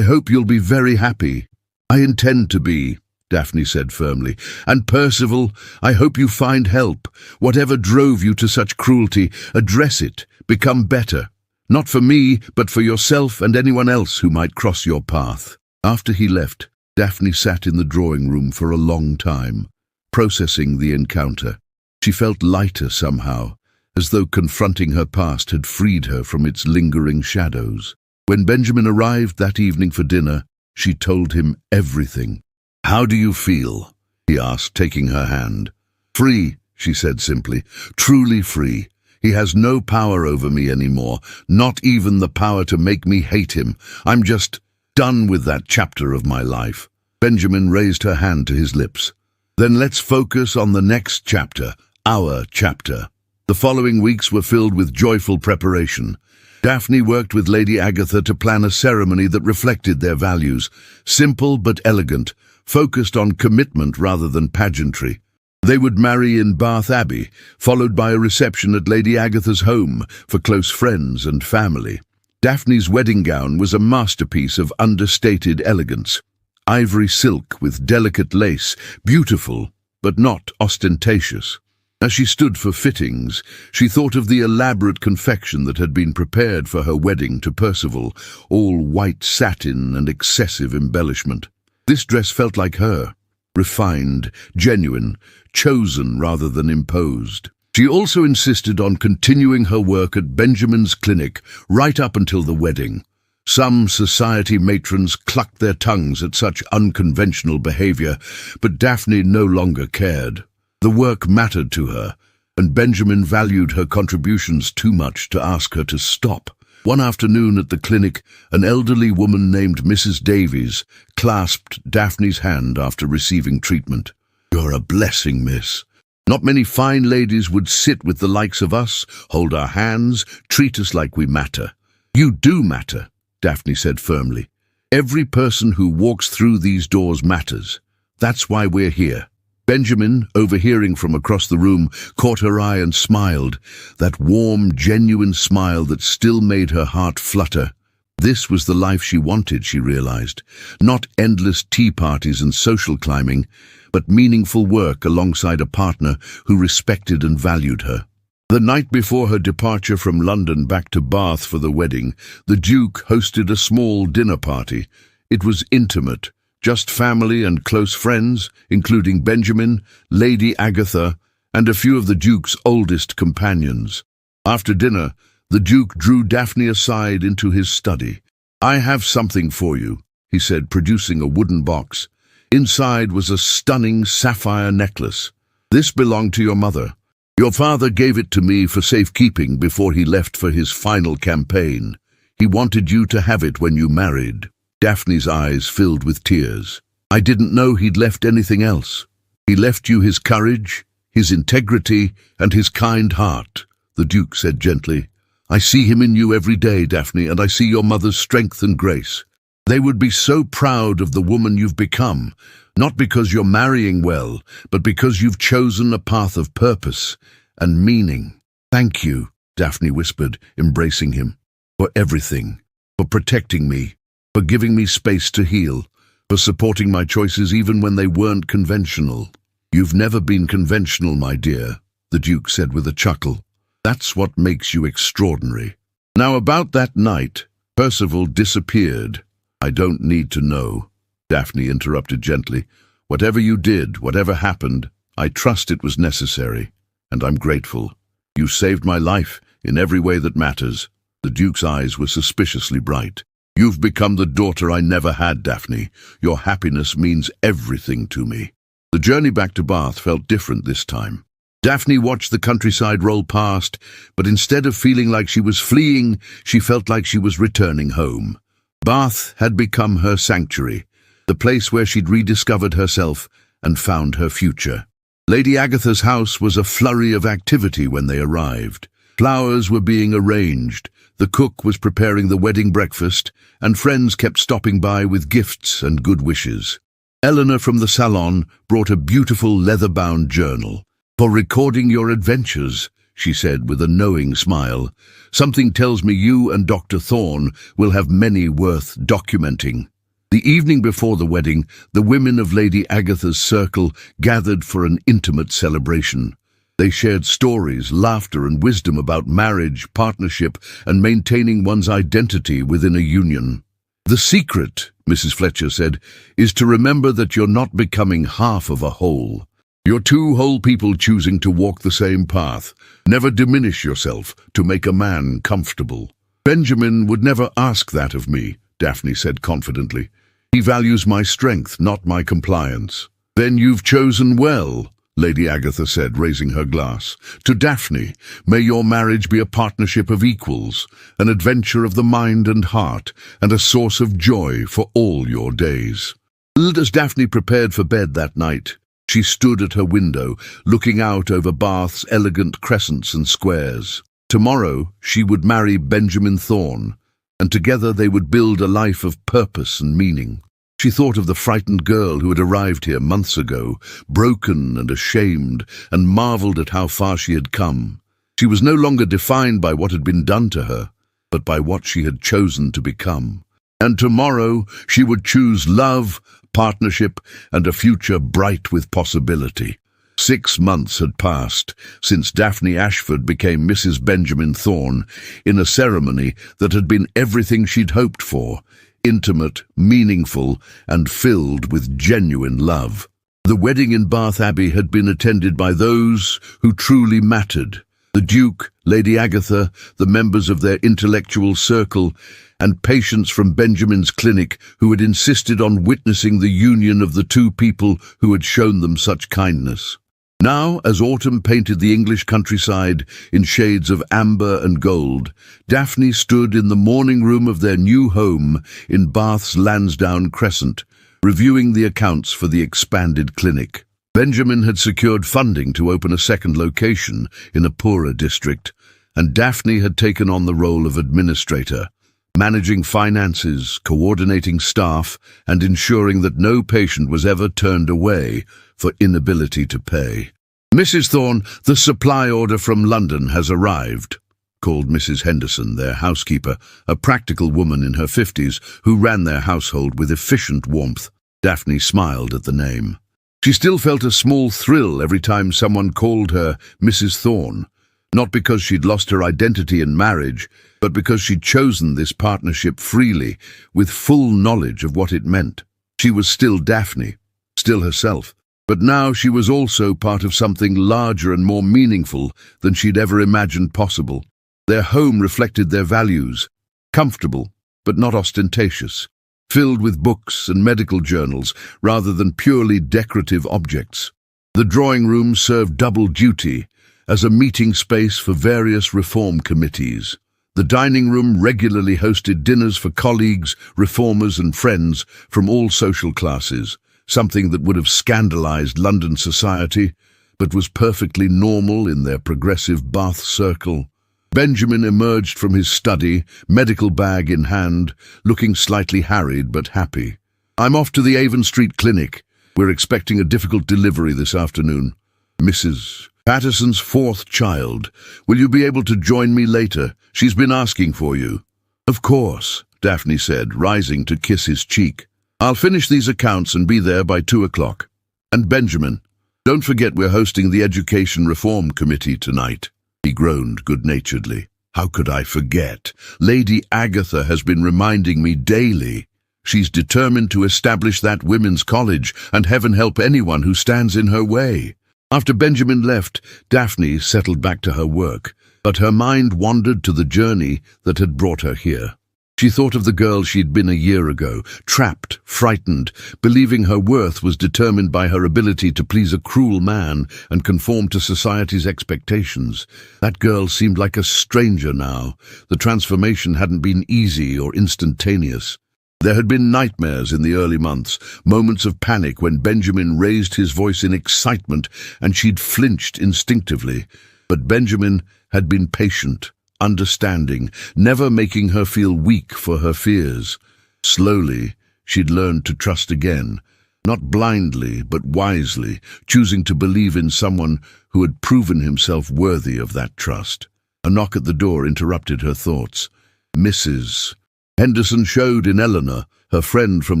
Speaker 1: you'll be very happy. I intend to be, Daphne said firmly. And Percival, I hope you find help. Whatever drove you to such cruelty, address it, become better. Not for me, but for yourself and anyone else who might cross your path. After he left, Daphne sat in the drawing room for a long time, processing the encounter. She felt lighter somehow, as though confronting her past had freed her from its lingering shadows. When Benjamin arrived that evening for dinner, she told him everything. How do you feel? He asked, taking her hand. Free, she said simply, truly free. He has no power over me anymore, not even the power to make me hate him. I'm just done with that chapter of my life. Benjamin raised her hand to his lips. Then let's focus on the next chapter, our chapter. The following weeks were filled with joyful preparation. Daphne worked with Lady Agatha to plan a ceremony that reflected their values, simple but elegant, focused on commitment rather than pageantry. They would marry in Bath Abbey, followed by a reception at Lady Agatha's home for close friends and family. Daphne's wedding gown was a masterpiece of understated elegance. Ivory silk with delicate lace, beautiful but not ostentatious. As she stood for fittings, she thought of the elaborate confection that had been prepared for her wedding to Percival, all white satin and excessive embellishment. This dress felt like her, refined, genuine, chosen rather than imposed. She also insisted on continuing her work at Benjamin's clinic right up until the wedding. Some society matrons clucked their tongues at such unconventional behavior, but Daphne no longer cared. The work mattered to her, and Benjamin valued her contributions too much to ask her to stop. One afternoon at the clinic, an elderly woman named Mrs. Davies clasped Daphne's hand after receiving treatment. You're a blessing, miss. Not many fine ladies would sit with the likes of us, hold our hands, treat us like we matter. You do matter, Daphne said firmly. Every person who walks through these doors matters. That's why we're here. Benjamin, overhearing from across the room, caught her eye and smiled, that warm, genuine smile that still made her heart flutter. This was the life she wanted, she realized. Not endless tea parties and social climbing, but meaningful work alongside a partner who respected and valued her. The night before her departure from London back to Bath for the wedding, the Duke hosted a small dinner party. It was intimate, just family and close friends, including Benjamin, Lady Agatha, and a few of the Duke's oldest companions. After dinner, the Duke drew Daphne aside into his study. "I have something for you," he said, producing a wooden box. Inside was a stunning sapphire necklace. "This belonged to your mother. Your father gave it to me for safekeeping before he left for his final campaign. He wanted you to have it when you married." Daphne's eyes filled with tears. "I didn't know he'd left anything else. He left you his courage, his integrity, and his kind heart," the Duke said gently. "I see him in you every day, Daphne, and I see your mother's strength and grace. They would be so proud of the woman you've become, not because you're marrying well, but because you've chosen a path of purpose and meaning." "Thank you," Daphne whispered, embracing him, "for everything, for protecting me, for giving me space to heal, for supporting my choices even when they weren't conventional." "You've never been conventional, my dear," the Duke said with a chuckle. "That's what makes you extraordinary." Now about that night, Percival disappeared. "I don't need to know," Daphne interrupted gently. "Whatever you did, whatever happened, I trust it was necessary, and I'm grateful. You saved my life in every way that matters." The Duke's eyes were suspiciously bright. "You've become the daughter I never had, Daphne. Your happiness means everything to me." The journey back to Bath felt different this time. Daphne watched the countryside roll past, but instead of feeling like she was fleeing, she felt like she was returning home. Bath had become her sanctuary, the place where she'd rediscovered herself and found her future. Lady Agatha's house was a flurry of activity when they arrived. Flowers were being arranged, the cook was preparing the wedding breakfast, and friends kept stopping by with gifts and good wishes. Eleanor from the salon brought a beautiful leather-bound journal. "For recording your adventures," she said with a knowing smile. "Something tells me you and Dr. Thorne will have many worth documenting." The evening before the wedding, the women of Lady Agatha's circle gathered for an intimate celebration. They shared stories, laughter, and wisdom about marriage, partnership, and maintaining one's identity within a union. "The secret," Mrs. Fletcher said, "is to remember that you're not becoming half of a whole. You're two whole people choosing to walk the same path. Never diminish yourself to make a man comfortable." "Benjamin would never ask that of me," Daphne said confidently. "He values my strength, not my compliance." "Then you've chosen well," Lady Agatha said, raising her glass. "To Daphne, may your marriage be a partnership of equals, an adventure of the mind and heart, and a source of joy for all your days." As Daphne prepared for bed that night, she stood at her window, looking out over Bath's elegant crescents and squares. Tomorrow she would marry Benjamin Thorne, and together they would build a life of purpose and meaning. She thought of the frightened girl who had arrived here months ago, broken and ashamed, and marveled at how far she had come. She was no longer defined by what had been done to her, but by what she had chosen to become. And tomorrow she would choose love, partnership, and a future bright with possibility. 6 months had passed since Daphne Ashford became Mrs. Benjamin Thorne, in a ceremony that had been everything she'd hoped for, intimate, meaningful, and filled with genuine love. The wedding in Bath Abbey had been attended by those who truly mattered: the Duke, Lady Agatha, the members of their intellectual circle, and patients from Benjamin's clinic who had insisted on witnessing the union of the two people who had shown them such kindness. Now, as autumn painted the English countryside in shades of amber and gold, Daphne stood in the morning room of their new home in Bath's Lansdowne Crescent, reviewing the accounts for the expanded clinic. Benjamin had secured funding to open a second location in a poorer district, and Daphne had taken on the role of administrator, managing finances, coordinating staff, and ensuring that no patient was ever turned away for inability to pay. "Mrs. Thorne, the supply order from London has arrived," called Mrs. Henderson, their housekeeper, a practical woman in her 50s who ran their household with efficient warmth. Daphne smiled at the name. She still felt a small thrill every time someone called her Mrs. Thorne. Not because she'd lost her identity in marriage, but because she'd chosen this partnership freely, with full knowledge of what it meant. She was still Daphne, still herself, but now she was also part of something larger and more meaningful than she'd ever imagined possible. Their home reflected their values, comfortable but not ostentatious, filled with books and medical journals rather than purely decorative objects. The drawing room served double duty as a meeting space for various reform committees. The dining room regularly hosted dinners for colleagues, reformers and friends from all social classes, something that would have scandalized London society, but was perfectly normal in their progressive Bath circle. Benjamin emerged from his study, medical bag in hand, looking slightly harried but happy. "I'm off to the Avon Street clinic. We're expecting a difficult delivery this afternoon. Mrs. Patterson's fourth child. Will you be able to join me later? She's been asking for you." "Of course," Daphne said, rising to kiss his cheek. "I'll finish these accounts and be there by 2 o'clock. And Benjamin, don't forget we're hosting the Education Reform Committee tonight." He groaned good-naturedly. "How could I forget? Lady Agatha has been reminding me daily. She's determined to establish that women's college, and heaven help anyone who stands in her way." After Benjamin left, Daphne settled back to her work, but her mind wandered to the journey that had brought her here. She thought of the girl she'd been a year ago, trapped, frightened, believing her worth was determined by her ability to please a cruel man and conform to society's expectations. That girl seemed like a stranger now. The transformation hadn't been easy or instantaneous. There had been nightmares in the early months, moments of panic when Benjamin raised his voice in excitement and she'd flinched instinctively. But Benjamin had been patient, understanding, never making her feel weak for her fears. Slowly, she'd learned to trust again, not blindly but wisely, choosing to believe in someone who had proven himself worthy of that trust. A knock at the door interrupted her thoughts. Mrs. Henderson showed in Eleanor, her friend from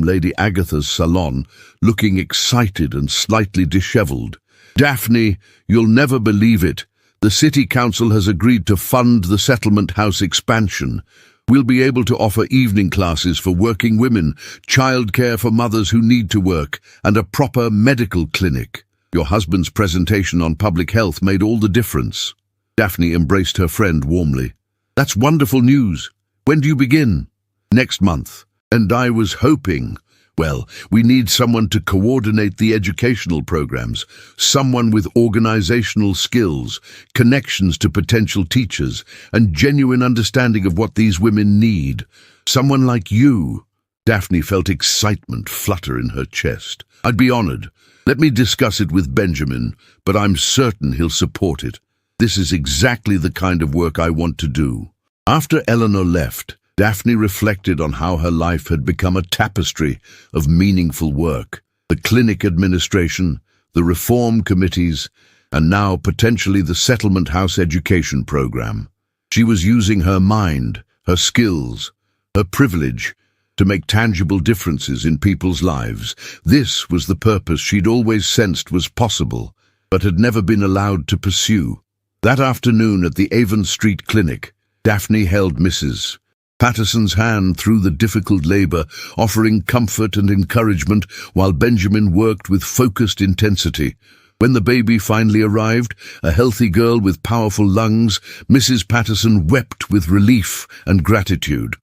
Speaker 1: Lady Agatha's salon, looking excited and slightly dishevelled. "Daphne, you'll never believe it. The City Council has agreed to fund the settlement house expansion. We'll be able to offer evening classes for working women, childcare for mothers who need to work, and a proper medical clinic. Your husband's presentation on public health made all the difference." Daphne embraced her friend warmly. "That's wonderful news. When do you begin?" "Next month. And I was hoping, well, we need someone to coordinate the educational programs, someone with organizational skills, connections to potential teachers, and genuine understanding of what these women need. Someone like you." Daphne felt excitement flutter in her chest. "I'd be honored. Let me discuss it with Benjamin, but I'm certain he'll support it. This is exactly the kind of work I want to do." After Eleanor left, Daphne reflected on how her life had become a tapestry of meaningful work. The clinic administration, the reform committees, and now potentially the settlement house education program. She was using her mind, her skills, her privilege to make tangible differences in people's lives. This was the purpose she'd always sensed was possible, but had never been allowed to pursue. That afternoon at the Avon Street clinic, Daphne held Mrs. Patterson's hand through the difficult labor, offering comfort and encouragement while Benjamin worked with focused intensity. When the baby finally arrived, a healthy girl with powerful lungs, Mrs. Patterson wept with relief and gratitude.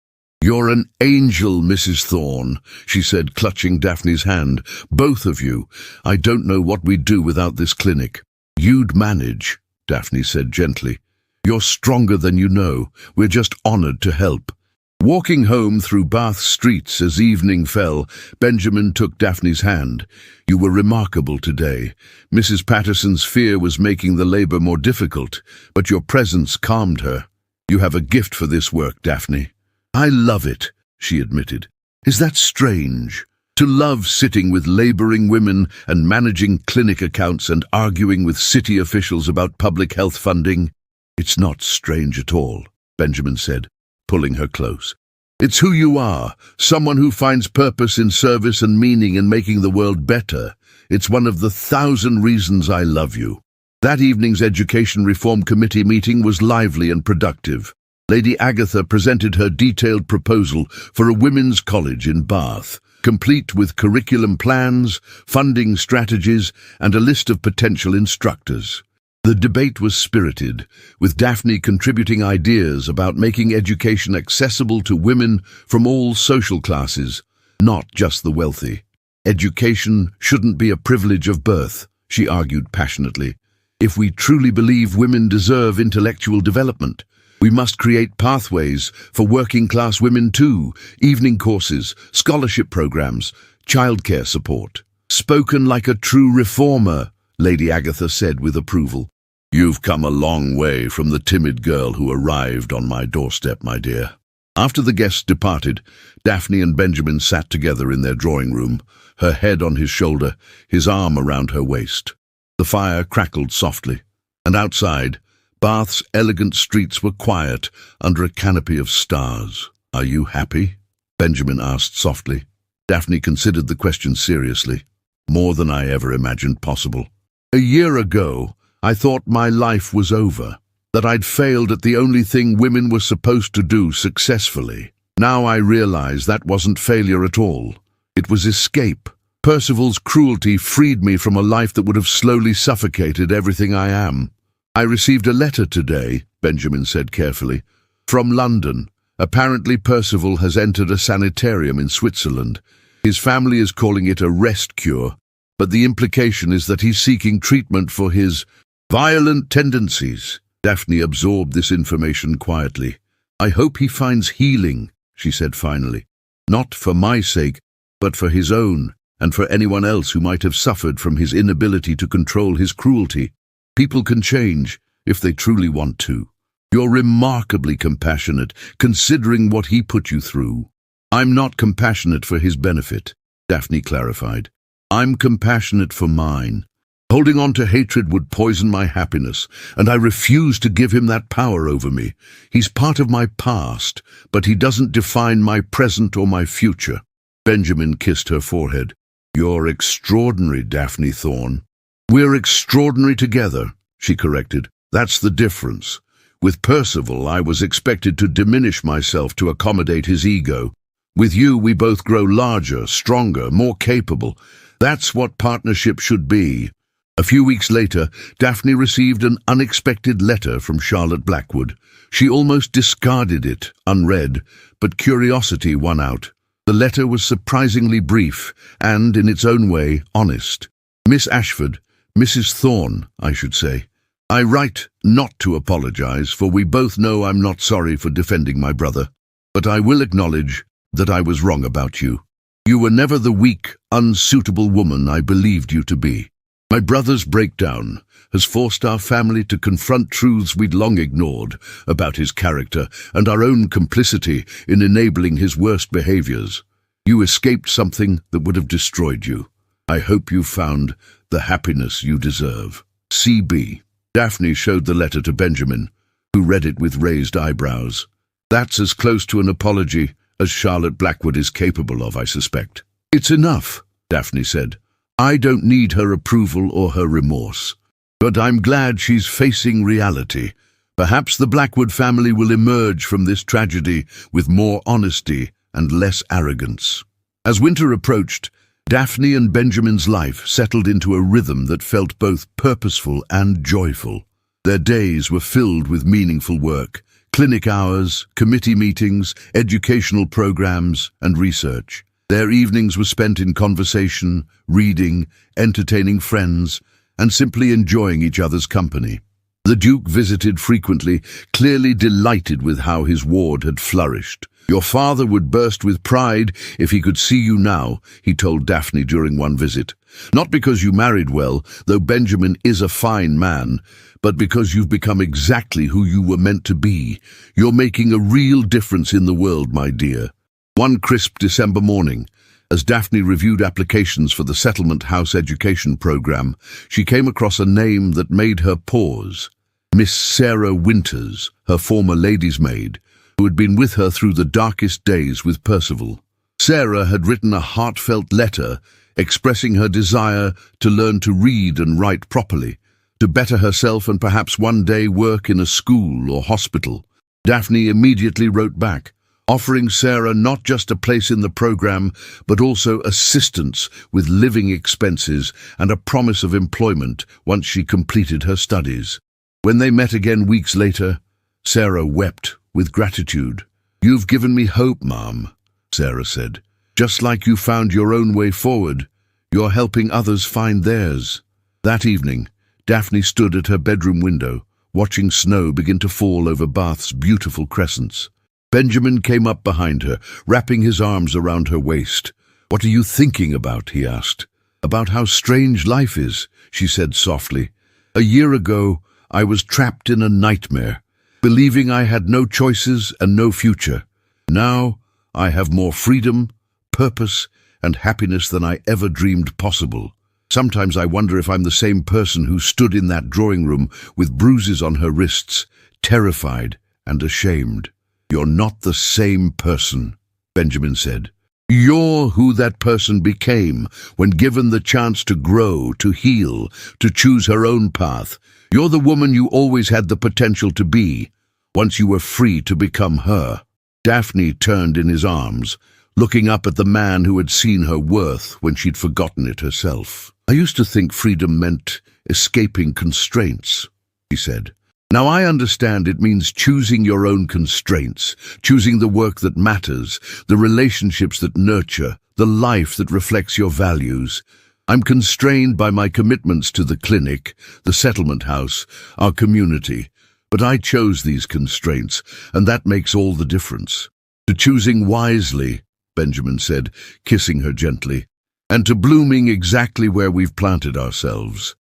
Speaker 1: "You're an angel, Mrs. Thorne," she said, clutching Daphne's hand. "Both of you. I don't know what we'd do without this clinic." "You'd manage," Daphne said gently. "You're stronger than you know. We're just honored to help." Walking home through Bath streets as evening fell, Benjamin took Daphne's hand. "You were remarkable today. Mrs. Patterson's fear was making the labor more difficult, but your presence calmed her. You have a gift for this work, Daphne." "I love it," she admitted. "Is that strange? To love sitting with laboring women and managing clinic accounts and arguing with city officials about public health funding?" "It's not strange at all," Benjamin said, pulling her close. "It's who you are, someone who finds purpose in service and meaning in making the world better. It's one of the 1,000 reasons I love you." That evening's Education Reform Committee meeting was lively and productive. Lady Agatha presented her detailed proposal for a women's college in Bath, complete with curriculum plans, funding strategies, and a list of potential instructors. The debate was spirited, with Daphne contributing ideas about making education accessible to women from all social classes, not just the wealthy. Education shouldn't be a privilege of birth, she argued passionately. If we truly believe women deserve intellectual development, we must create pathways for working-class women too, evening courses, scholarship programs, childcare support. Spoken like a true reformer, Lady Agatha said with approval. You've come a long way from the timid girl who arrived on my doorstep, my dear. After the guests departed, Daphne and Benjamin sat together in their drawing room, her head on his shoulder, his arm around her waist. The fire crackled softly, and outside, Bath's elegant streets were quiet under a canopy of stars. Are you happy? Benjamin asked softly. Daphne considered the question seriously. More than I ever imagined possible. A year ago, I thought my life was over, that I'd failed at the only thing women were supposed to do successfully. Now I realize that wasn't failure at all. It was escape. Percival's cruelty freed me from a life that would have slowly suffocated everything I am. I received a letter today, Benjamin said carefully, from London. Apparently Percival has entered a sanitarium in Switzerland. His family is calling it a rest cure, but the implication is that he's seeking treatment for his violent tendencies. Daphne absorbed this information quietly. I hope he finds healing, she said finally. Not for my sake, but for his own, and for anyone else who might have suffered from his inability to control his cruelty. People can change if they truly want to. You're remarkably compassionate, considering what he put you through. I'm not compassionate for his benefit, Daphne clarified. I'm compassionate for mine. Holding on to hatred would poison my happiness, and I refuse to give him that power over me. He's part of my past, but he doesn't define my present or my future. Benjamin kissed her forehead. You're extraordinary, Daphne Thorne. We're extraordinary together, she corrected. That's the difference. With Percival, I was expected to diminish myself to accommodate his ego. With you, we both grow larger, stronger, more capable. That's what partnership should be. A few weeks later, Daphne received an unexpected letter from Charlotte Blackwood. She almost discarded it, unread, but curiosity won out. The letter was surprisingly brief and, in its own way, honest. Miss Ashford, Mrs. Thorne, I should say. I write not to apologize, for we both know I'm not sorry for defending my brother. But I will acknowledge that I was wrong about you. You were never the weak, unsuitable woman I believed you to be. My brother's breakdown has forced our family to confront truths we'd long ignored about his character and our own complicity in enabling his worst behaviors. You escaped something that would have destroyed you. I hope you found the happiness you deserve. C.B. Daphne showed the letter to Benjamin, who read it with raised eyebrows. That's as close to an apology as Charlotte Blackwood is capable of, I suspect. It's enough, Daphne said. I don't need her approval or her remorse. But I'm glad she's facing reality. Perhaps the Blackwood family will emerge from this tragedy with more honesty and less arrogance. As winter approached, Daphne and Benjamin's life settled into a rhythm that felt both purposeful and joyful. Their days were filled with meaningful work, clinic hours, committee meetings, educational programs, and research. Their evenings were spent in conversation, reading, entertaining friends, and simply enjoying each other's company. The Duke visited frequently, clearly delighted with how his ward had flourished. Your father would burst with pride if he could see you now, he told Daphne during one visit. Not because you married well, though Benjamin is a fine man, but because you've become exactly who you were meant to be. You're making a real difference in the world, my dear. One crisp December morning, as Daphne reviewed applications for the Settlement House education program, she came across a name that made her pause. Miss Sarah Winters, her former lady's maid, who had been with her through the darkest days with Percival. Sarah had written a heartfelt letter expressing her desire to learn to read and write properly, to better herself and perhaps one day work in a school or hospital. Daphne immediately wrote back, offering Sarah not just a place in the program, but also assistance with living expenses and a promise of employment once she completed her studies. When they met again weeks later, Sarah wept with gratitude. "You've given me hope, Mom," Sarah said. "Just like you found your own way forward, you're helping others find theirs." That evening, Daphne stood at her bedroom window, watching snow begin to fall over Bath's beautiful crescents. Benjamin came up behind her, wrapping his arms around her waist. "What are you thinking about?" he asked. "About how strange life is," she said softly. "A year ago, I was trapped in a nightmare, believing I had no choices and no future. Now, I have more freedom, purpose, and happiness than I ever dreamed possible. Sometimes I wonder if I'm the same person who stood in that drawing room with bruises on her wrists, terrified and ashamed." "You're not the same person," Benjamin said. "You're who that person became when given the chance to grow, to heal, to choose her own path. You're the woman you always had the potential to be, once you were free to become her." Daphne turned in his arms, looking up at the man who had seen her worth when she'd forgotten it herself. "I used to think freedom meant escaping constraints," he said. "Now I understand it means choosing your own constraints, choosing the work that matters, the relationships that nurture, the life that reflects your values. I'm constrained by my commitments to the clinic, the settlement house, our community. But I chose these constraints, and that makes all the difference. To choosing wisely," Benjamin said, kissing her gently, "and to blooming exactly where we've planted ourselves."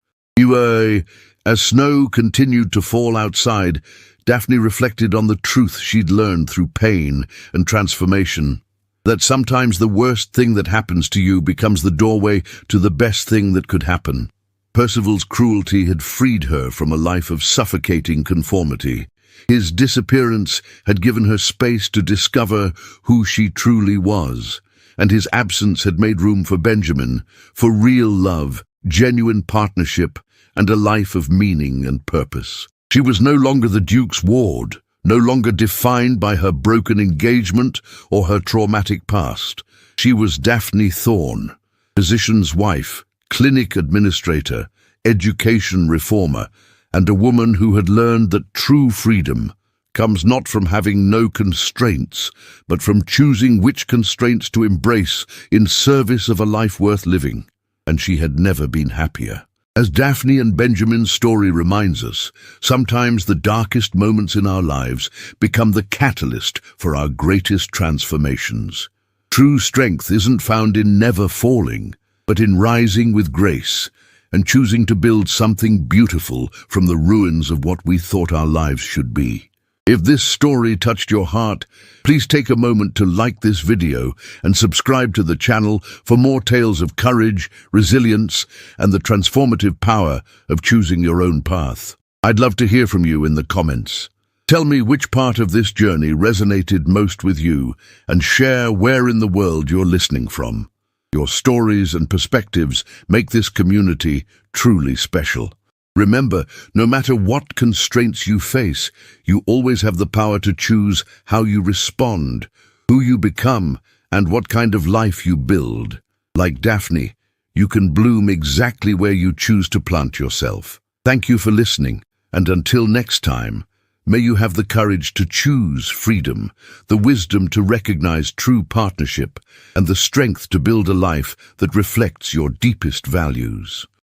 Speaker 1: As snow continued to fall outside, Daphne reflected on the truth she'd learned through pain and transformation. That sometimes the worst thing that happens to you becomes the doorway to the best thing that could happen. Percival's cruelty had freed her from a life of suffocating conformity. His disappearance had given her space to discover who she truly was, and his absence had made room for Benjamin, for real love, genuine partnership, and a life of meaning and purpose. She was no longer the Duke's ward, no longer defined by her broken engagement or her traumatic past. She was Daphne Thorne, physician's wife, clinic administrator, education reformer, and a woman who had learned that true freedom comes not from having no constraints, but from choosing which constraints to embrace in service of a life worth living. And she had never been happier. As Daphne and Benjamin's story reminds us, sometimes the darkest moments in our lives become the catalyst for our greatest transformations. True strength isn't found in never falling, but in rising with grace and choosing to build something beautiful from the ruins of what we thought our lives should be. If this story touched your heart, please take a moment to like this video and subscribe to the channel for more tales of courage, resilience, and the transformative power of choosing your own path. I'd love to hear from you in the comments. Tell me which part of this journey resonated most with you and share where in the world you're listening from. Your stories and perspectives make this community truly special. Remember, no matter what constraints you face, you always have the power to choose how you respond, who you become, and what kind of life you build. Like Daphne, you can bloom exactly where you choose to plant yourself. Thank you for listening, and until next time, may you have the courage to choose freedom, the wisdom to recognize true partnership, and the strength to build a life that reflects your deepest values.